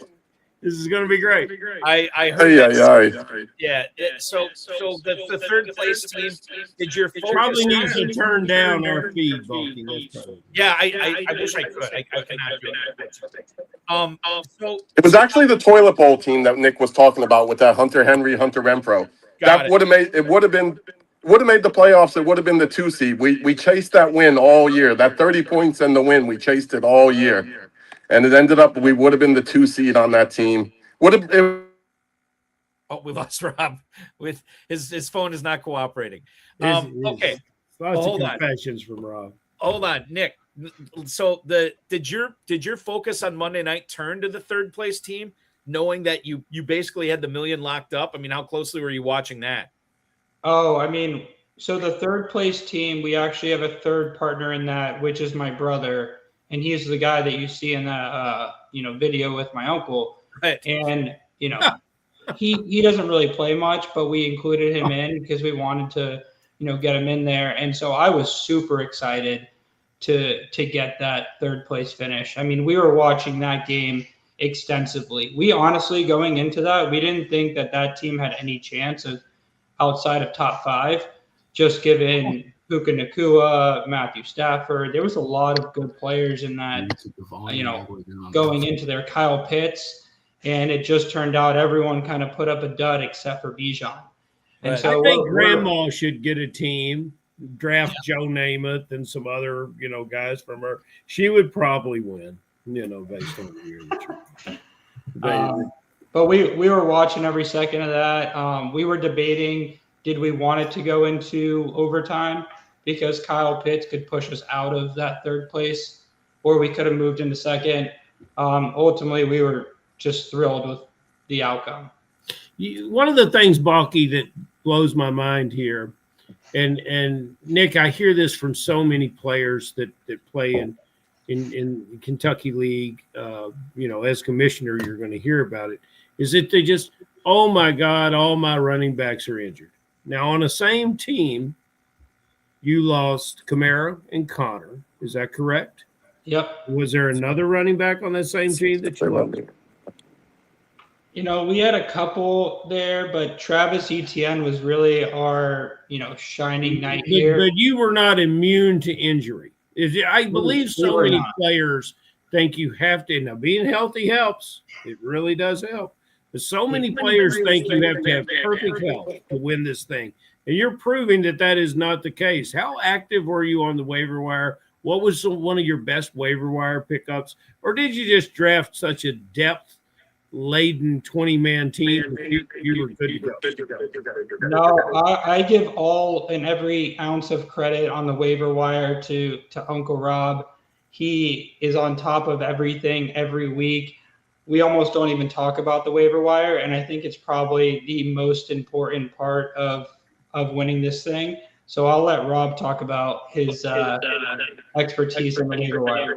This is going to be great. I heard that. Yeah. So the third place team, did your focus probably needs to turn down our feed, Balky. Yeah, I wish I could. I cannot do it. So it was actually the toilet bowl team that Nick was talking about with that Hunter Henry, Hunter Renfrow. That would have made the playoffs. It would have been the 2 seed. We chased that win all year. That 30 points and the win, we chased it all year. And it ended up we would have been the 2 seed on that team. Oh, we lost Rob. With his phone is not cooperating. Okay. Lots of confessions from Rob. Hold on, Nick. So did your focus on Monday night turn to the third place team, knowing that you basically had the million locked up? I mean, how closely were you watching that? Oh, I mean, so the third place team, we actually have a third partner in that, which is my brother. And he's the guy that you see in that, video with my uncle. Right. And, he doesn't really play much, but we included him in because we wanted to, get him in there. And so I was super excited to get that third place finish. I mean, we were watching that game extensively. We honestly, going into that, we didn't think that that team had any chance of outside of top 5, just given Puka Nacua, Matthew Stafford. There was a lot of good players in that, going into there. Kyle Pitts, and it just turned out everyone kind of put up a dud except for Bijan. And so I think Grandma should get a team, draft Joe Namath and some other, guys from her. She would probably win, based on the year. But we were watching every second of that. We were debating, did we want it to go into overtime because Kyle Pitts could push us out of that 3rd place, or we could have moved into 2nd. Ultimately, we were just thrilled with the outcome. One of the things, Balky, that blows my mind here, and Nick, I hear this from so many players that play in Kentucky League. As commissioner, you're going to hear about it. Is that they just, oh my God, all my running backs are injured. Now on the same team, you lost Kamara and Connor. Is that correct? Yep. Was there another running back on that same team that you lost? We had a couple there, but Travis Etienne was really our, shining knight here. But you were not immune to injury. I believe so many players think you have to. Now, being healthy helps. It really does help. But so many players think you have to have perfect health to win this thing. And you're proving that is not the case. How active were you on the waiver wire? What was one of your best waiver wire pickups? Or did you just draft such a depth-laden 20-man team? You were good to go. No, I give all and every ounce of credit on the waiver wire to Uncle Rob. He is on top of everything every week. We almost don't even talk about the waiver wire, and I think it's probably the most important part of winning this thing. So I'll let Rob talk about his expertise in the waiver wire.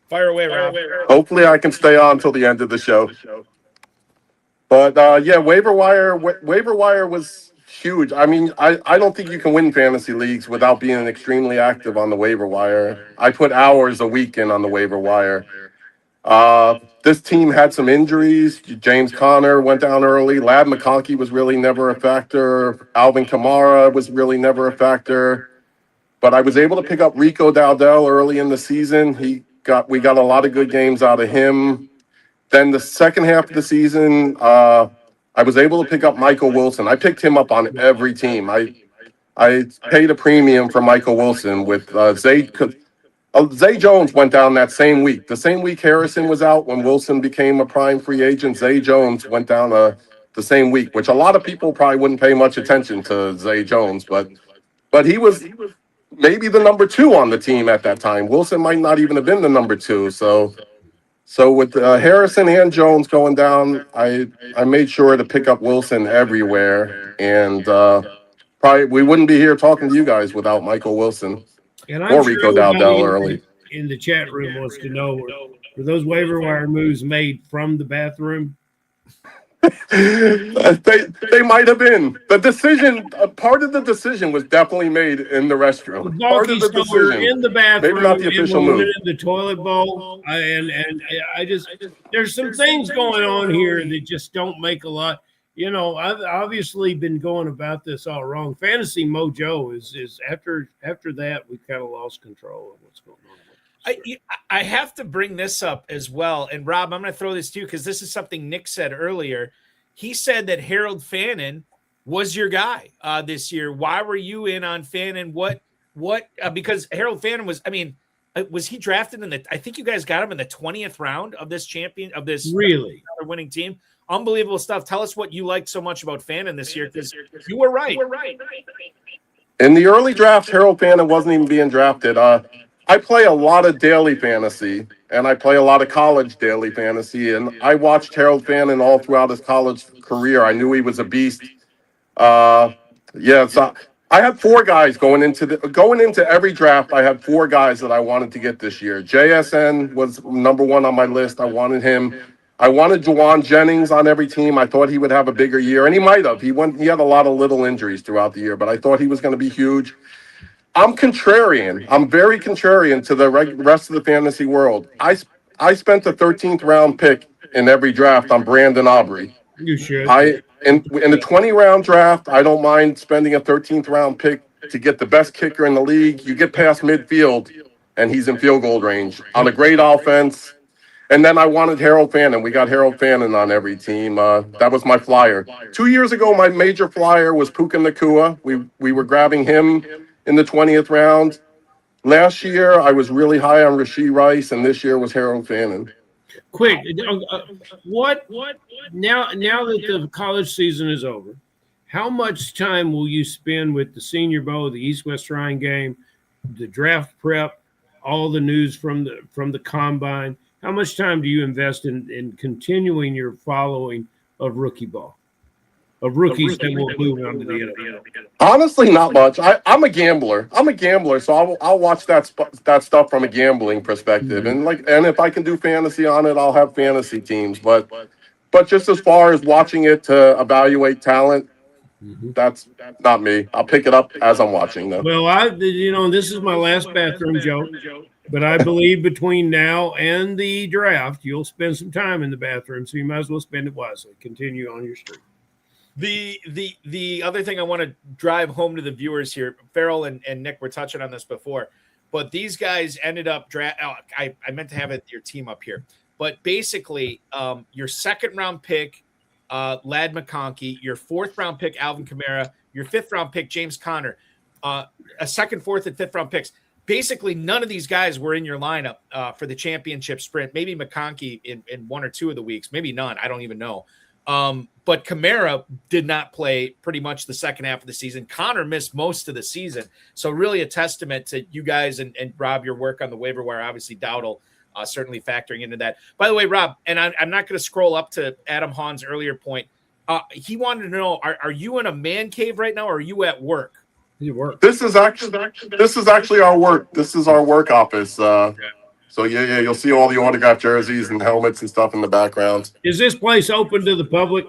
Fire away, Rob. Hopefully I can stay on till the end of the show. But waiver wire was huge. I mean, I don't think you can win fantasy leagues without being extremely active on the waiver wire. I put hours a week in on the waiver wire. This team had some injuries. James Conner went down early. Lad McConkey was really never a factor. Alvin Kamara was really never a factor. But I was able to pick up Rico Dowdell early in the season. We got a lot of good games out of him. Then the second half of the season, I was able to pick up Michael Wilson. I picked him up on every team. I paid a premium for Michael Wilson with Zay Jones went down that same week. The same week Harrison was out when Wilson became a prime free agent, Zay Jones went down the same week, which a lot of people probably wouldn't pay much attention to Zay Jones, but he was maybe the number 2 on the team at that time. Wilson might not even have been the number 2. So with Harrison and Jones going down, I made sure to pick up Wilson everywhere, and probably we wouldn't be here talking to you guys without Michael Wilson. And or Rico Dowdell early. In the chat room wants to know, were those waiver wire moves made from the bathroom? They might have been. The decision, part of the decision was definitely made in the restroom. Part of the decision. In the bathroom. Maybe not the official move. In the toilet bowl. And I just, there's some things going on here that just don't make a lot. I've obviously been going about this all wrong. Fantasy Mojo is after that, we've kind of lost control of what's going on. I have to bring this up as well. And Rob, I'm going to throw this to you because this is something Nick said earlier. He said that Harold Fannin was your guy this year. Why were you in on Fannin? Because Harold Fannin was he drafted I think you guys got him in the 20th round of this really winning team. Unbelievable stuff. Tell us what you liked so much about Fannin this year, because you were right. In the early draft, Harold Fannin wasn't even being drafted. I play a lot of daily fantasy, and I play a lot of college daily fantasy, and I watched Harold Fannin all throughout his college career. I knew he was a beast. So I had 4 guys going into every draft. I had 4 guys that I wanted to get this year. JSN was number 1 on my list. I wanted him. I wanted Juwan Jennings on every team. I thought he would have a bigger year, and he might have. He had a lot of little injuries throughout the year, but I thought he was going to be huge. I'm contrarian. I'm very contrarian to the rest of the fantasy world. I I spent the 13th round pick in every draft on Brandon Aubrey. You should. In the 20-round draft, I don't mind spending a 13th round pick to get the best kicker in the league. You get past midfield, and he's in field goal range on a great offense. And then I wanted Harold Fannin. We got Harold Fannin on every team. That was my flyer. 2 years ago, my major flyer was Puka Nacua. We were grabbing him in the 20th round. Last year, I was really high on Rashee Rice, and this year was Harold Fannin. Quick, what now that the college season is over, how much time will you spend with the Senior Bowl, the East-West Shrine game, the draft prep, all the news from the combine? How much time do you invest in continuing your following of rookie ball, of rookies that will move on to the NFL? Honestly, not much. I'm a gambler. So I'll watch that stuff from a gambling perspective. And if I can do fantasy on it, I'll have fantasy teams. But just as far as watching it to evaluate talent, that's not me. I'll pick it up as I'm watching them. Well, this is my last bathroom joke, but I believe between now and the draft, you'll spend some time in the bathroom, so you might as well spend it wisely. Continue on your streak. The other thing I want to drive home to the viewers here, Ferrell and Nick were touching on this before, but these guys ended up I meant to have your team up here, but basically your second round pick, Ladd McConkey, your fourth round pick, Alvin Kamara, your fifth round pick, James Conner, a second, fourth, and fifth round picks. Basically, none of these guys were in your lineup for the championship sprint. Maybe McConkey in one or two of the weeks, maybe none. I don't even know. But Kamara did not play pretty much the second half of the season. Connor missed most of the season. So really a testament to you guys and Rob, your work on the waiver wire. Obviously, Dowdle certainly factoring into that. By the way, Rob, and I'm not going to scroll up to Adam Hahn's earlier point. He wanted to know, are you in a man cave right now or are you at work? You work. This is actually our work. This is our work office. So yeah, you'll see all the autographed jerseys and helmets and stuff in the background. Is this place open to the public?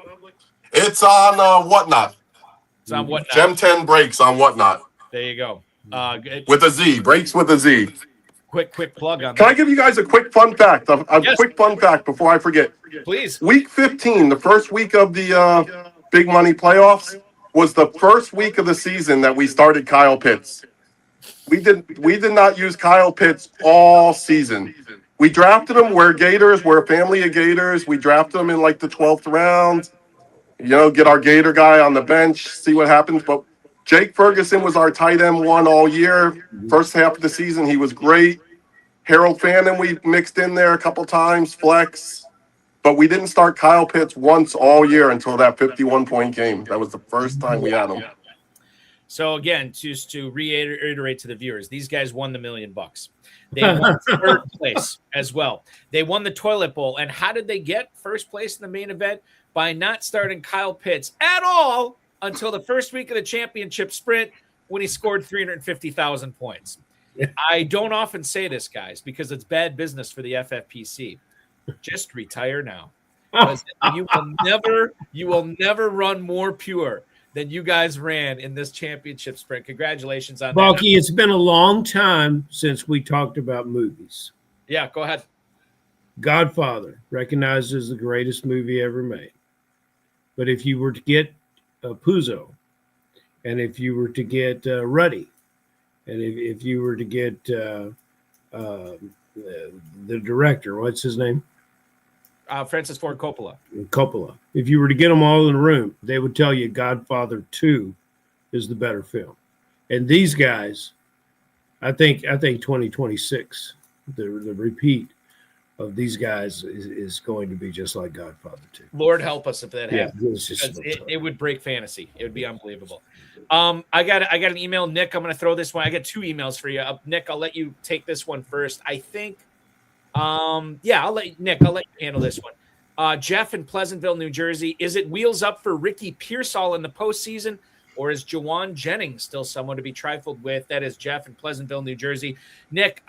It's on Whatnot. It's on Whatnot. Gem 10 Breaks on Whatnot. There you go. With a Z. Breaks with a Z. Quick plug on that. Can I give you guys a quick fun fact? Yes. Quick fun fact before I forget. Please. Week 15, the first week of the Big Money playoffs, was the first week of the season that we started Kyle Pitts. We did not use Kyle Pitts all season. We drafted him. We're Gators. We're a family of Gators. We drafted him in like the 12th round. Get our Gator guy on the bench, see what happens. But Jake Ferguson was our tight end one all year. First half of the season, he was great. Harold Fannin, we mixed in there a couple times, flex. But we didn't start Kyle Pitts once all year until that 51-point game. That was the first time we had him. So again, just to reiterate to the viewers, these guys won the $1 million. They won third place as well. They won the toilet bowl. And how did they get first place in the main event? By not starting Kyle Pitts at all until the first week of the championship sprint when he scored 350,000 points. I don't often say this, guys, because it's bad business for the FFPC. Just retire now. You will never run more pure than you guys ran in this championship sprint. Congratulations on Balky, it's been a long time since we talked about movies. Yeah, go ahead. Godfather, recognized as the greatest movie ever made. But if you were to get Puzo, and if you were to get Ruddy, and if you were to get the director, what's his name? Francis Ford Coppola. If you were to get them all in a room, they would tell you Godfather 2 is the better film. And these guys, I think 2026, the repeat of these guys is going to be just like Godfather 2. Lord help us if that happens. It would break fantasy. It would be unbelievable. I got an email, Nick. I'm going to throw this one. I got two emails for you. Nick, I'll let you take this one first. I think. I'll let you handle this one. Jeff in Pleasantville, New Jersey. Is it wheels up for Ricky Pearsall in the postseason, or is Jawan Jennings still someone to be trifled with? That is Jeff in Pleasantville, New Jersey. Nick,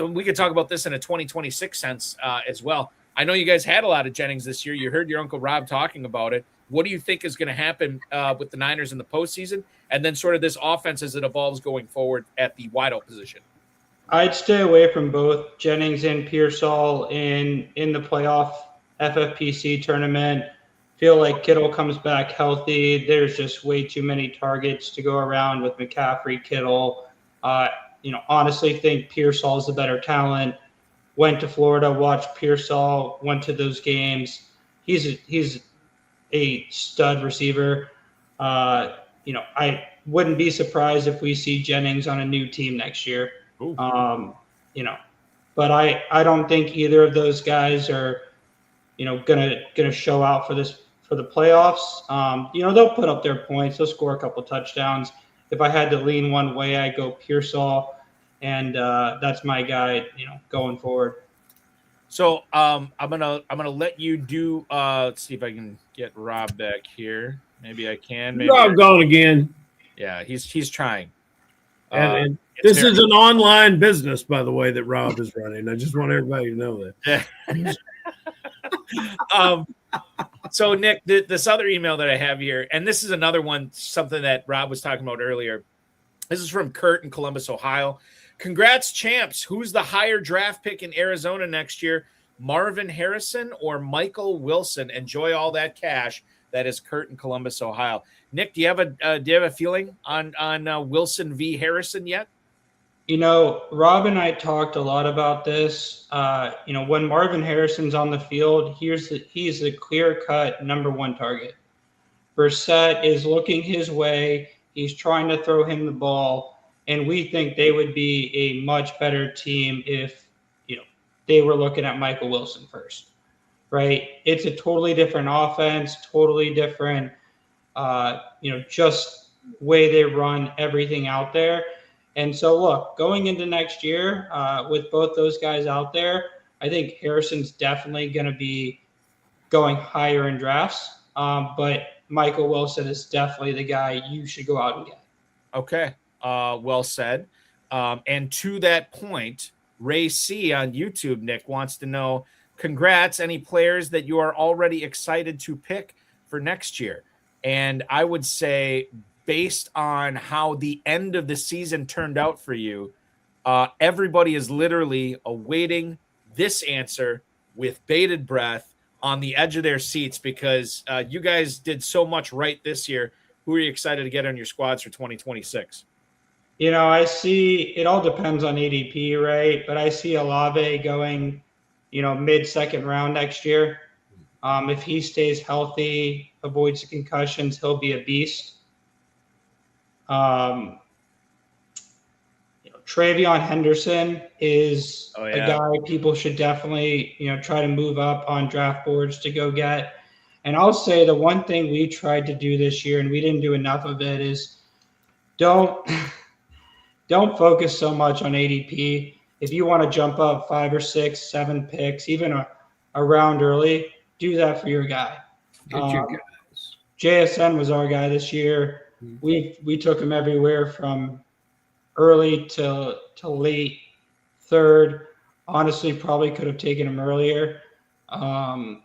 we could talk about this in a 2026 sense as well. I know you guys had a lot of Jennings this year. You heard your Uncle Rob talking about it. What do you think is going to happen with the Niners in the postseason, and then sort of this offense as it evolves going forward at the wideout position? I'd stay away from both Jennings and Pearsall in the playoff FFPC tournament. Feel like Kittle comes back healthy. There's just way too many targets to go around with McCaffrey, Kittle. Honestly think Pearsall is the better talent. Went to Florida, watched Pearsall, went to those games. He's a stud receiver. I wouldn't be surprised if we see Jennings on a new team next year. But I don't think either of those guys are, gonna show out for the playoffs. They'll put up their points. They'll score a couple touchdowns. If I had to lean one way, I'd go Pearsall, and that's my guy, going forward. So I'm gonna let you do. Let's see if I can get Rob back here. Maybe I can. Maybe Rob gone again. Yeah, he's trying. And this is an online business, by the way, that Rob is running. I just want everybody to know that. So Nick, this other email that I have here, and this is another one, something that Rob was talking about earlier. This is from Kurt in Columbus, Ohio. Congrats, champs. Who's the higher draft pick in Arizona next year? Marvin Harrison or Michael Wilson? Enjoy all that cash. That is Kurt in Columbus, Ohio. Nick, do you have a feeling on Wilson v. Harrison yet? Rob and I talked a lot about this. When Marvin Harrison's on the field, he's the clear-cut number one target. Brissett is looking his way. He's trying to throw him the ball. And we think they would be a much better team if, they were looking at Michael Wilson first, right? It's a totally different offense, totally different, just way they run everything out there. And so, look, going into next year with both those guys out there, I think Harrison's definitely going to be going higher in drafts. But Michael Wilson is definitely the guy you should go out and get. Okay. Well said. And to that point, Ray C on YouTube, Nick, wants to know, congrats, any players that you are already excited to pick for next year? And I would say, based on how the end of the season turned out for you, everybody is literally awaiting this answer with bated breath on the edge of their seats because you guys did so much right this year. Who are you excited to get on your squads for 2026? I see it all depends on ADP, right? But I see Olave going, mid-second round next year. If he stays healthy, avoids the concussions, he'll be a beast. Travion Henderson is a guy people should definitely, try to move up on draft boards to go get. And I'll say the one thing we tried to do this year, and we didn't do enough of it, is don't focus so much on ADP. If you want to jump up 5 or 6, 7 picks, even a round early, do that for your guy. Get your guys. JSN was our guy this year. We took him everywhere from early to late third. Honestly, probably could have taken him earlier. But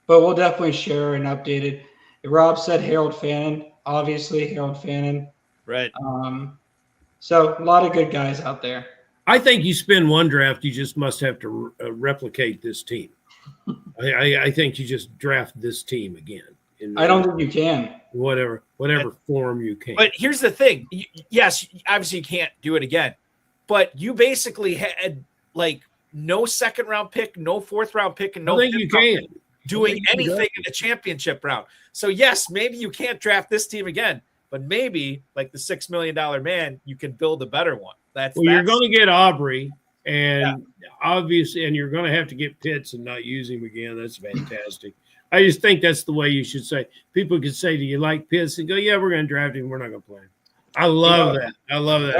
we'll definitely share an updated. Rob said Harold Fannin. Obviously, Harold Fannin. Right. So a lot of good guys out there. I think you spend one draft, you just must have to replicate this team. I think you just draft this team again. I don't think you can. Whatever form you can. But here's the thing. Yes, obviously you can't do it again. But you basically had no second round pick, no fourth round pick, and no I think you can. Doing anything in the championship round. So yes, maybe you can't draft this team again. But maybe, like the $6 million man, you can build a better one. You're going to get Aubrey, and obviously, and you're going to have to get Pitts and not use him again. That's fantastic. I just think that's the way you should say. People could say, "Do you like Pitts?" And go, "Yeah, we're going to draft him. We're not going to play him." I love that. I love that.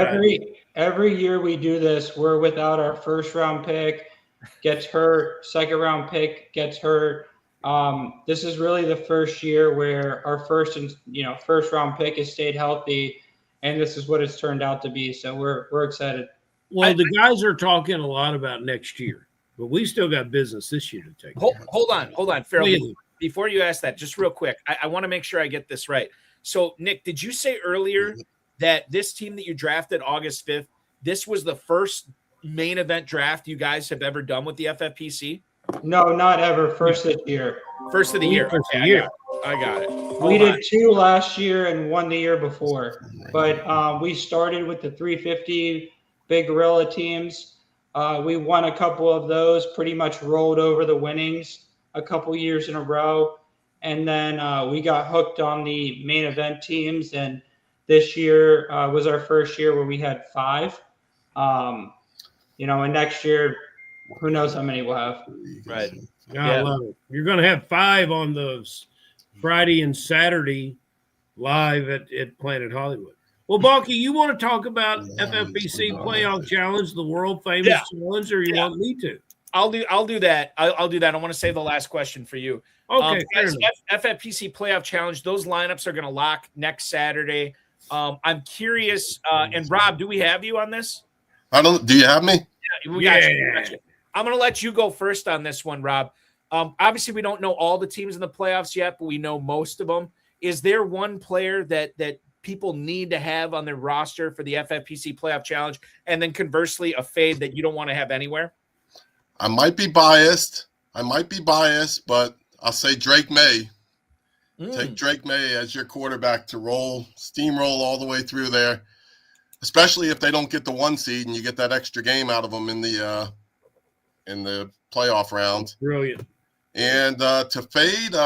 Every year we do this, we're without our first round pick, gets hurt. Second round pick gets hurt. This is really the first year where our first round pick has stayed healthy, and this is what it's turned out to be. So we're excited. Well, the guys are talking a lot about next year, but we still got business this year to take. Hold on, Ferrell. Before you ask that, just real quick, I want to make sure I get this right. So, Nick, did you say earlier that this team that you drafted August 5th this was the first main event draft you guys have ever done with the FFPC? No, not ever. First this year. First of the year. First of Okay, the year. I got it. We did 2 last year and 1 the year before. But we started with the 350 Big Gorilla teams. We won a couple of those, pretty much rolled over the winnings a couple years in a row. And then we got hooked on the main event teams. And this year was our first year where we had 5. And next year, who knows how many we'll have. Right. I love it. You're going to have 5 on those Friday and Saturday live at Planet Hollywood. Well, Balky, you want to talk about FFPC Playoff Challenge, the world famous challenge, or you want me to? I'll do that. I'll do that. I want to save the last question for you. Okay, guys, FFPC Playoff Challenge, those lineups are going to lock next Saturday. I'm curious, and Rob, do we have you on this? Do you have me? Yeah, we got you. I'm going to let you go first on this one, Rob. Obviously, we don't know all the teams in the playoffs yet, but we know most of them. Is there one player that people need to have on their roster for the FFPC Playoff Challenge, and then conversely, a fade that you don't want to have anywhere? I might be biased, but I'll say Drake May. Take Drake May as your quarterback to steamroll all the way through there, especially if they don't get the 1 seed and you get that extra game out of them in the playoff round. Brilliant. And to fade,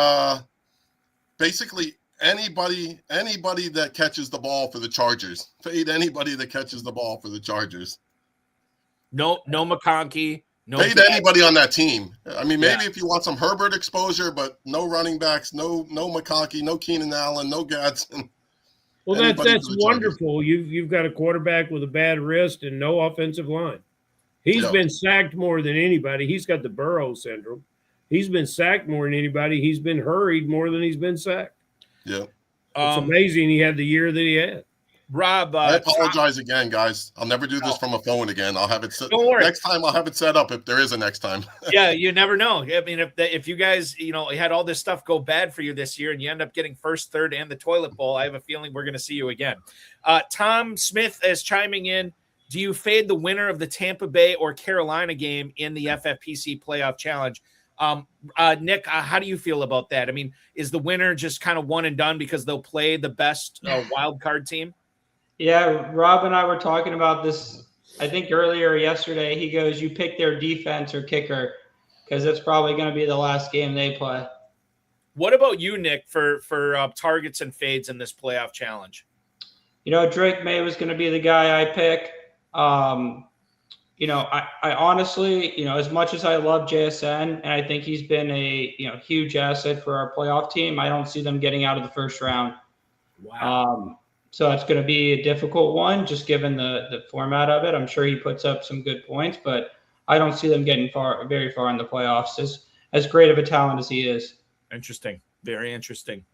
basically anybody that catches the ball for the Chargers. Fade anybody that catches the ball for the Chargers. No McConkey. No fade anybody on that team. I mean, maybe if you want some Herbert exposure, but no running backs, no McConkey, no Keenan Allen, no Gadsden. Well, that's wonderful. You've got a quarterback with a bad wrist and no offensive line. He's been sacked more than anybody. He's got the Burrow syndrome. He's been sacked more than anybody. He's been hurried more than he's been sacked. Yeah. It's amazing he had the year that he had. Rob, I apologize again, guys. I'll never do this from a phone again. I'll have it set. Don't worry. Next time I'll have it set up if there is a next time. Yeah, you never know. I mean, if you guys, had all this stuff go bad for you this year and you end up getting first, third, and the toilet bowl, I have a feeling we're going to see you again. Tom Smith is chiming in. Do you fade the winner of the Tampa Bay or Carolina game in the FFPC Playoff Challenge? Nick, how do you feel about that? I mean, is the winner just kind of one and done because they'll play the best wild card team? Yeah, Rob and I were talking about this, I think earlier yesterday. He goes, you pick their defense or kicker because it's probably going to be the last game they play. What about you, Nick, for targets and fades in this playoff challenge? Drake May was going to be the guy I pick. I honestly, as much as I love JSN and I think he's been a huge asset for our playoff team, I don't see them getting out of the first round. Wow. So it's going to be a difficult one, just given the format of it. I'm sure he puts up some good points, but I don't see them getting very far in the playoffs. As great of a talent as he is. Interesting, very interesting.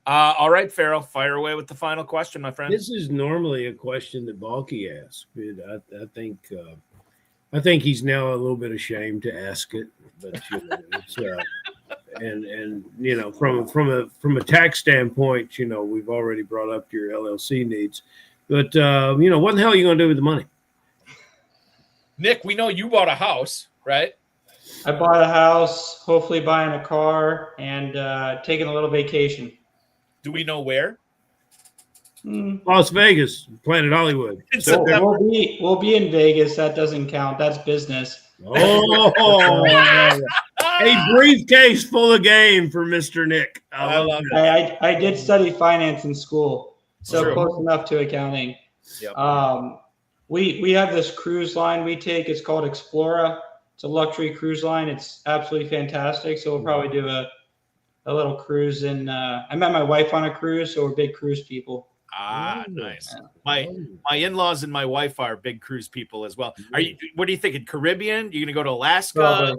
All right, Ferrell, fire away with the final question, my friend. This is normally a question that Balky asks. I think he's now a little bit ashamed to ask it, but it's and from a tax standpoint, we've already brought up your LLC needs, but what the hell are you going to do with the money? Nick, we know you bought a house, right? I bought a house, hopefully buying a car, and taking a little vacation. Do we know where? Las Vegas, Planet Hollywood. So we'll be in Vegas. That doesn't count. That's business. Oh, a briefcase full of game for Mr. Nick. I love it. I did study finance in school, so True. close enough to accounting. Yep. We have this cruise line we take. It's called Explora. It's a luxury cruise line. It's absolutely fantastic. So we'll probably do a little cruise. And I met my wife on a cruise, so we're big cruise people. Nice. My in-laws and my wife are big cruise people as well. What are you thinking? Caribbean? You're gonna go to Alaska?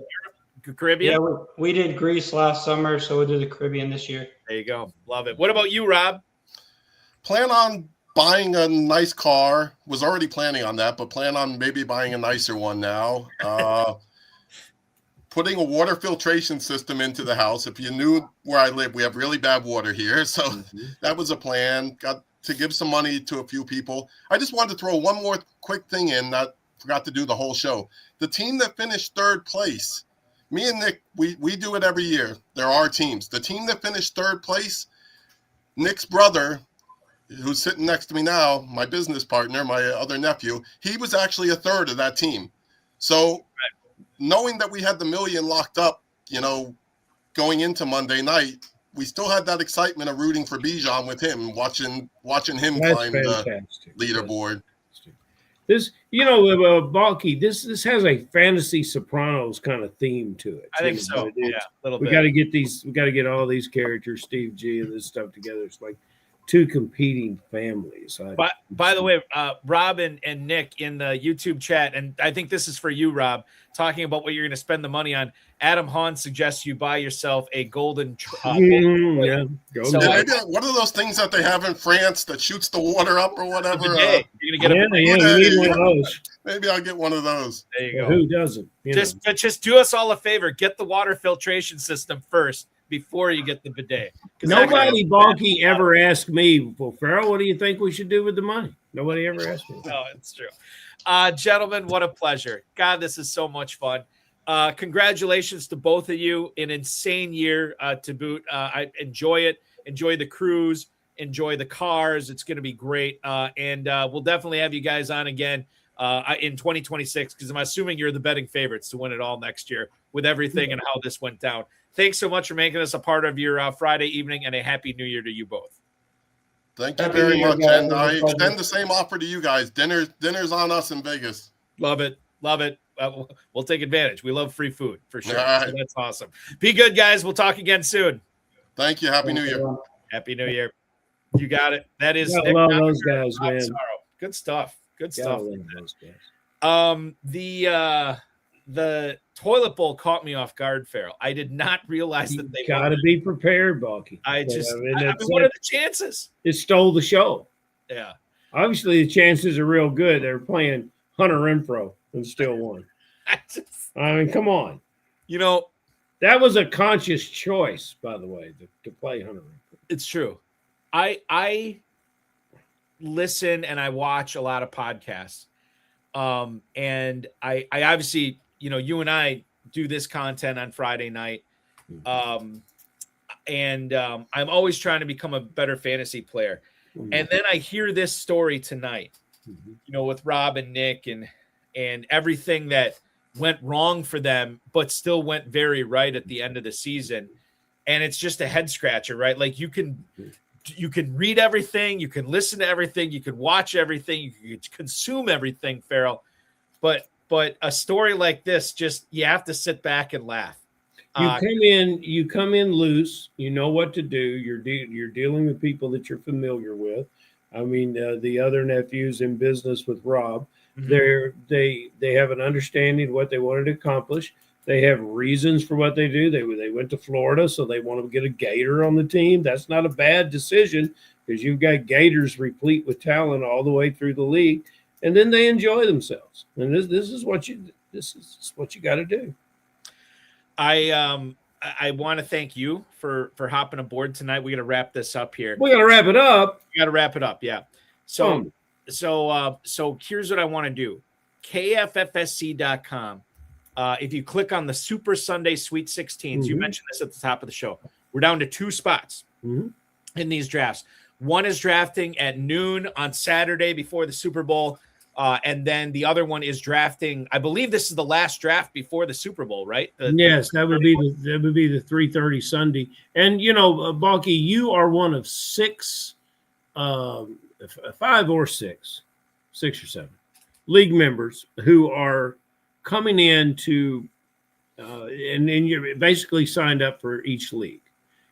Caribbean? Yeah, we did Greece last summer, so we'll do the Caribbean this year. There you go. Love it. What about you, Rob? Plan on buying a nice car. Was already planning on that, but plan on maybe buying a nicer one now. Putting a water filtration system into the house. If you knew where I live, we have really bad water here. So that was a plan. Got to give some money to a few people. I just wanted to throw one more quick thing in that I forgot to do the whole show. The team that finished third place, me and Nick, we do it every year. There are teams. The team that finished third place, Nick's brother, who's sitting next to me now, my business partner, my other nephew, he was actually a third of that team. So knowing that we had the $1 million locked up, going into Monday night, we still had that excitement of rooting for Bijan with him, watching him climb the leaderboard. This, Balky, this has a fantasy Sopranos kind of theme to it. I think so. Yeah, a little bit. We got to get all these characters, Steve G, and this stuff together. It's like two competing families. But by the way, Rob and Nick in the YouTube chat, and I think this is for you, Rob, talking about what you're going to spend the money on. Adam Hahn suggests you buy yourself a golden. Maybe what are those things that they have in France that shoots the water up or whatever? You're going to get you need one of those. Maybe I'll get one of those. There you go. Who doesn't? Just do us all a favor. Get the water filtration system first before you get the bidet. Nobody, Balky, ever asked me, well, Ferrell, what do you think we should do with the money? Nobody ever asked me. No, it's true. Gentlemen, what a pleasure. God, this is so much fun. Congratulations to both of you. An insane year to boot. I enjoy it. Enjoy the cruise. Enjoy the cars. It's going to be great. And we'll definitely have you guys on again in 2026 because I'm assuming you're the betting favorites to win it all next year with everything and how this went down. Thanks so much for making us a part of your Friday evening, and a happy New Year to you both. Thank you very much, and I extend the same offer to you guys. Dinner's on us in Vegas. Love it. We'll take advantage. We love free food for sure. Right. So that's awesome. Be good, guys. We'll talk again soon. Thank you. Happy New Year. Happy New Year. You got it. That is I love those guys, man. Sarro. Good stuff. Good stuff. Those guys. The toilet bowl caught me off guard, Ferrell. I did not realize that they got to be prepared, Balky. I mean, what are the chances? It stole the show. Yeah. Obviously, the chances are real good. They're playing Hunter Renfro and still won. I mean, come on. That was a conscious choice, by the way, to play Hunter Renfro. It's true. I listen and I watch a lot of podcasts. And I obviously, you and I do this content on Friday night. And I'm always trying to become a better fantasy player. And then I hear this story tonight, with Rob and Nick and everything that went wrong for them, but still went very right at the end of the season. And it's just a head scratcher, right? Like you can read everything, you can listen to everything, you can watch everything, you can consume everything, Ferrell. But a story like this, just you have to sit back and laugh. You come in loose. You know what to do. You're dealing with people that you're familiar with. I mean, the other nephews in business with Rob, they have an understanding of what they wanted to accomplish. They have reasons for what they do. They went to Florida, so they want to get a Gator on the team. That's not a bad decision because you've got Gators replete with talent all the way through the league, and then they enjoy themselves. And this is what you got to do. I want to thank you for hopping aboard tonight. We got to wrap this up here. We got to wrap it up. We got to wrap it up. Yeah. So here's what I want to do. KFFSC.com. If you click on the Super Sunday Sweet 16s, you mentioned this at the top of the show. We're down to 2 spots in these drafts. One is drafting at noon on Saturday before the Super Bowl. And then the other one is drafting. I believe this is the last draft before the Super Bowl, right? Yes, that would be the 3:30 Sunday. And Balky, you are one of 6, 5 or 6 or 7 league members who are coming in to, and you're basically signed up for each league.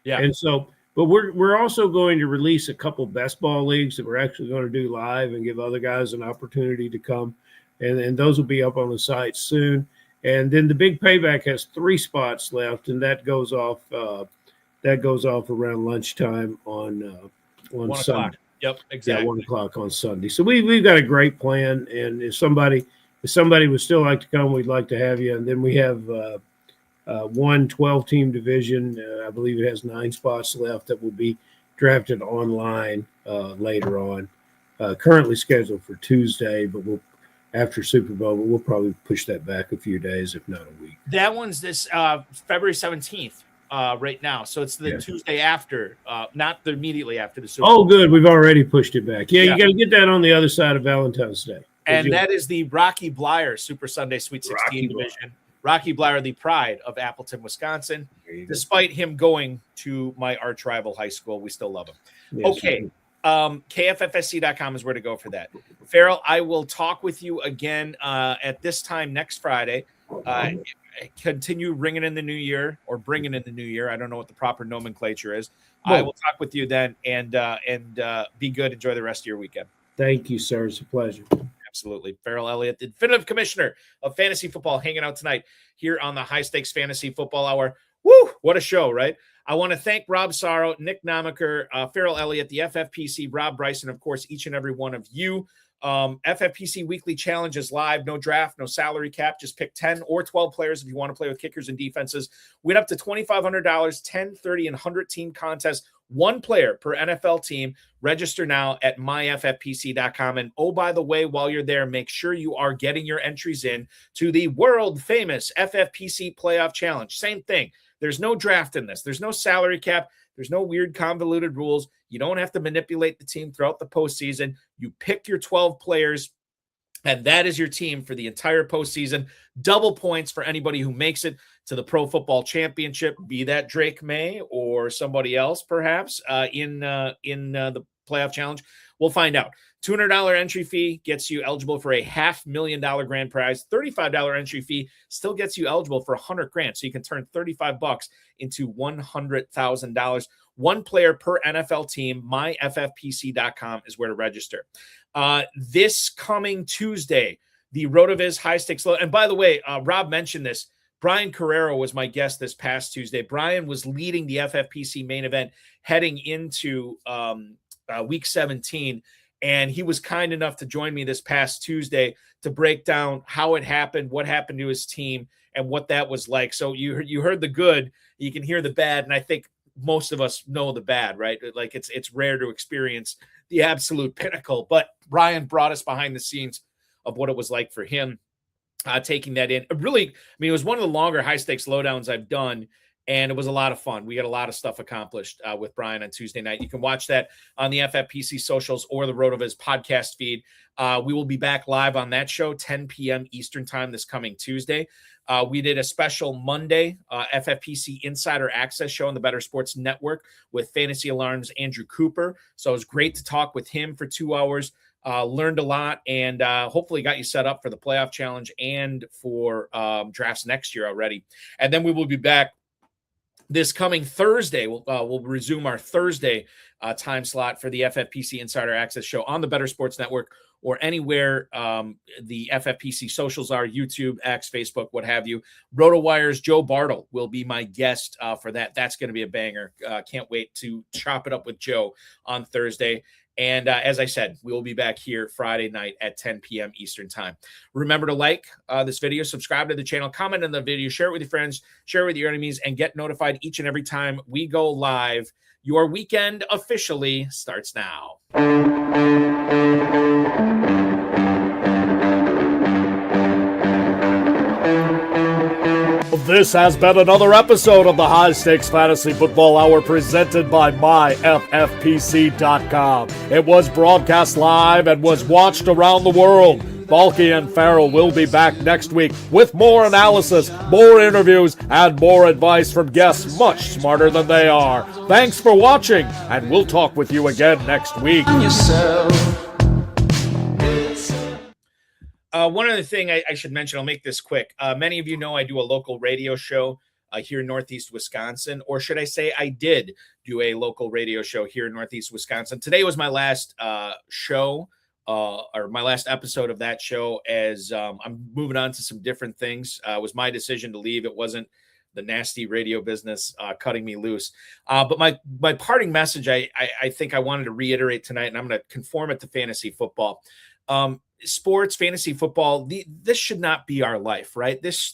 Yeah. And so, but we're also going to release a couple best ball leagues that we're actually going to do live and give other guys an opportunity to come. And those will be up on the site soon. And then the big payback has 3 spots left, and that goes off around lunchtime on 1 Sunday. o'clock. Yep, exactly. Yeah, 1 o'clock on Sunday. So we've got a great plan, and if somebody would still like to come, we'd like to have you. And then we have one 12-team division. I believe it has 9 spots left that will be drafted online later on. Currently scheduled for Tuesday, but after Super Bowl, but we'll probably push that back a few days, if not a week. That one's this February 17th right now. So it's the Tuesday after, not immediately after the Super Bowl. Oh, good. We've already pushed it back. Yeah. You got to get that on the other side of Valentine's Day. And that is the Rocky Blyer Super Sunday Sweet 16 division. Rocky Blyer, the pride of Appleton, Wisconsin. Despite him going to my arch rival high school, we still love him. Yes, okay. KFFSC.com is where to go for that. Ferrell, I will talk with you again at this time next Friday. Continue ringing in the new year or bringing in the new year. I don't know what the proper nomenclature is. I will talk with you then and be good. Enjoy the rest of your weekend. Thank you, sir. It's a pleasure. Absolutely. Ferrell Elliott, the definitive commissioner of fantasy football, hanging out tonight here on the High Stakes Fantasy Football Hour. Woo! What a show, right? I want to thank Rob Sarro, Nick Namacher, Ferrell Elliott, the FFPC, Rob Bryson, of course, each and every one of you. FFPC Weekly Challenge is live. No draft, no salary cap. Just pick 10 or 12 players if you want to play with kickers and defenses. Win up to $2,500, 10, 30, and 100-team contest. One player per NFL team. Register now at myffpc.com. And oh, by the way, while you're there, make sure you are getting your entries in to the world-famous FFPC Playoff Challenge. Same thing. There's no draft in this. There's no salary cap. There's no weird convoluted rules. You don't have to manipulate the team throughout the postseason. You pick your 12 players, and that is your team for the entire postseason. Double points for anybody who makes it to the Pro Football Championship, be that Drake May or somebody else, perhaps, in the Playoff Challenge. We'll find out. $200 entry fee gets you eligible for a $500,000 grand prize. $35 entry fee still gets you eligible for $100,000. So you can turn $35 into $100,000. One player per NFL team. MyFFPC.com is where to register. This coming Tuesday, the RotoViz High Stakes Low. And by the way, Rob mentioned this. Brian Carrero was my guest this past Tuesday. Brian was leading the FFPC main event heading into week 17. And he was kind enough to join me this past Tuesday to break down how it happened, what happened to his team, and what that was like. So you heard the good, you can hear the bad, and I think most of us know the bad, right? Like it's rare to experience the absolute pinnacle. But Brian brought us behind the scenes of what it was like for him taking that in. Really, I mean, it was one of the longer high stakes lowdowns I've done. And it was a lot of fun. We got a lot of stuff accomplished with Brian on Tuesday night. You can watch that on the FFPC socials or the RotoViz podcast feed. We will be back live on that show, 10 p.m. Eastern time this coming Tuesday. We did a special Monday FFPC Insider Access show on the Better Sports Network with Fantasy Alarm's Andrew Cooper. So it was great to talk with him for 2 hours. Learned a lot and hopefully got you set up for the playoff challenge and for drafts next year already. And then we will be back this coming Thursday. We'll resume our Thursday time slot for the FFPC Insider Access show on the Better Sports Network or anywhere the FFPC socials are, YouTube, X, Facebook, what have you. RotoWire's Joe Bartle will be my guest for that. That's going to be a banger. Can't wait to chop it up with Joe on Thursday. And as I said, we will be back here Friday night at 10 p.m. Eastern time. Remember to like this video, subscribe to the channel, comment on the video, share it with your friends, share it with your enemies, and get notified each and every time we go live. Your weekend officially starts now. This has been another episode of the High Stakes Fantasy Football Hour presented by myffpc.com. It was broadcast live and was watched around the world. Balky and Ferrell will be back next week with more analysis, more interviews, and more advice from guests much smarter than they are. Thanks for watching, and we'll talk with you again next week. One other thing I should mention, I'll make this quick. Many of you know I do a local radio show here in Northeast Wisconsin, or should I say I did do a local radio show here in Northeast Wisconsin. Today was my last show or my last episode of that show as I'm moving on to some different things. It was my decision to leave. It wasn't the nasty radio business cutting me loose. But my parting message, I think I wanted to reiterate tonight, and I'm going to conform it to fantasy football. Sports, fantasy football, this should not be our life, right? This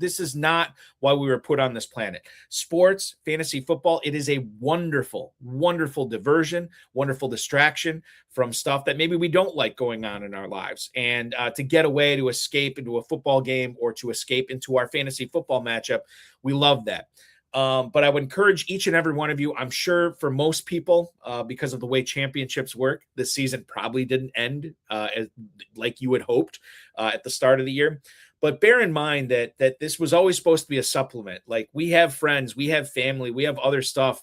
is not why we were put on this planet. Sports, fantasy football, it is a wonderful, wonderful diversion, wonderful distraction from stuff that maybe we don't like going on in our lives. And to get away, to escape into a football game or to escape into our fantasy football matchup, we love that. But I would encourage each and every one of you. I'm sure for most people, because of the way championships work, the season probably didn't end like you had hoped at the start of the year. But bear in mind that this was always supposed to be a supplement. Like, we have friends, we have family, we have other stuff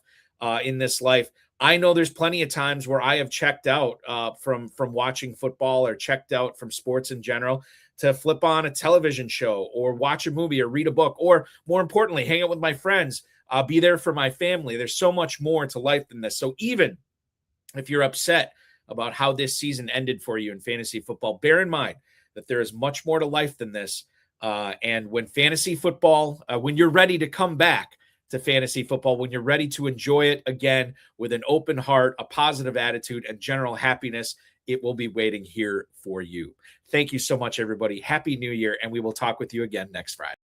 in this life. I know there's plenty of times where I have checked out from watching football or checked out from sports in general to flip on a television show or watch a movie or read a book, or more importantly, hang out with my friends, be there for my family. There's so much more to life than this. So even if you're upset about how this season ended for you in fantasy football, bear in mind that there is much more to life than this. And when fantasy football, when you're ready to come back to fantasy football, when you're ready to enjoy it again with an open heart, a positive attitude, and general happiness, it will be waiting here for you. Thank you so much, everybody. Happy New Year, and we will talk with you again next Friday.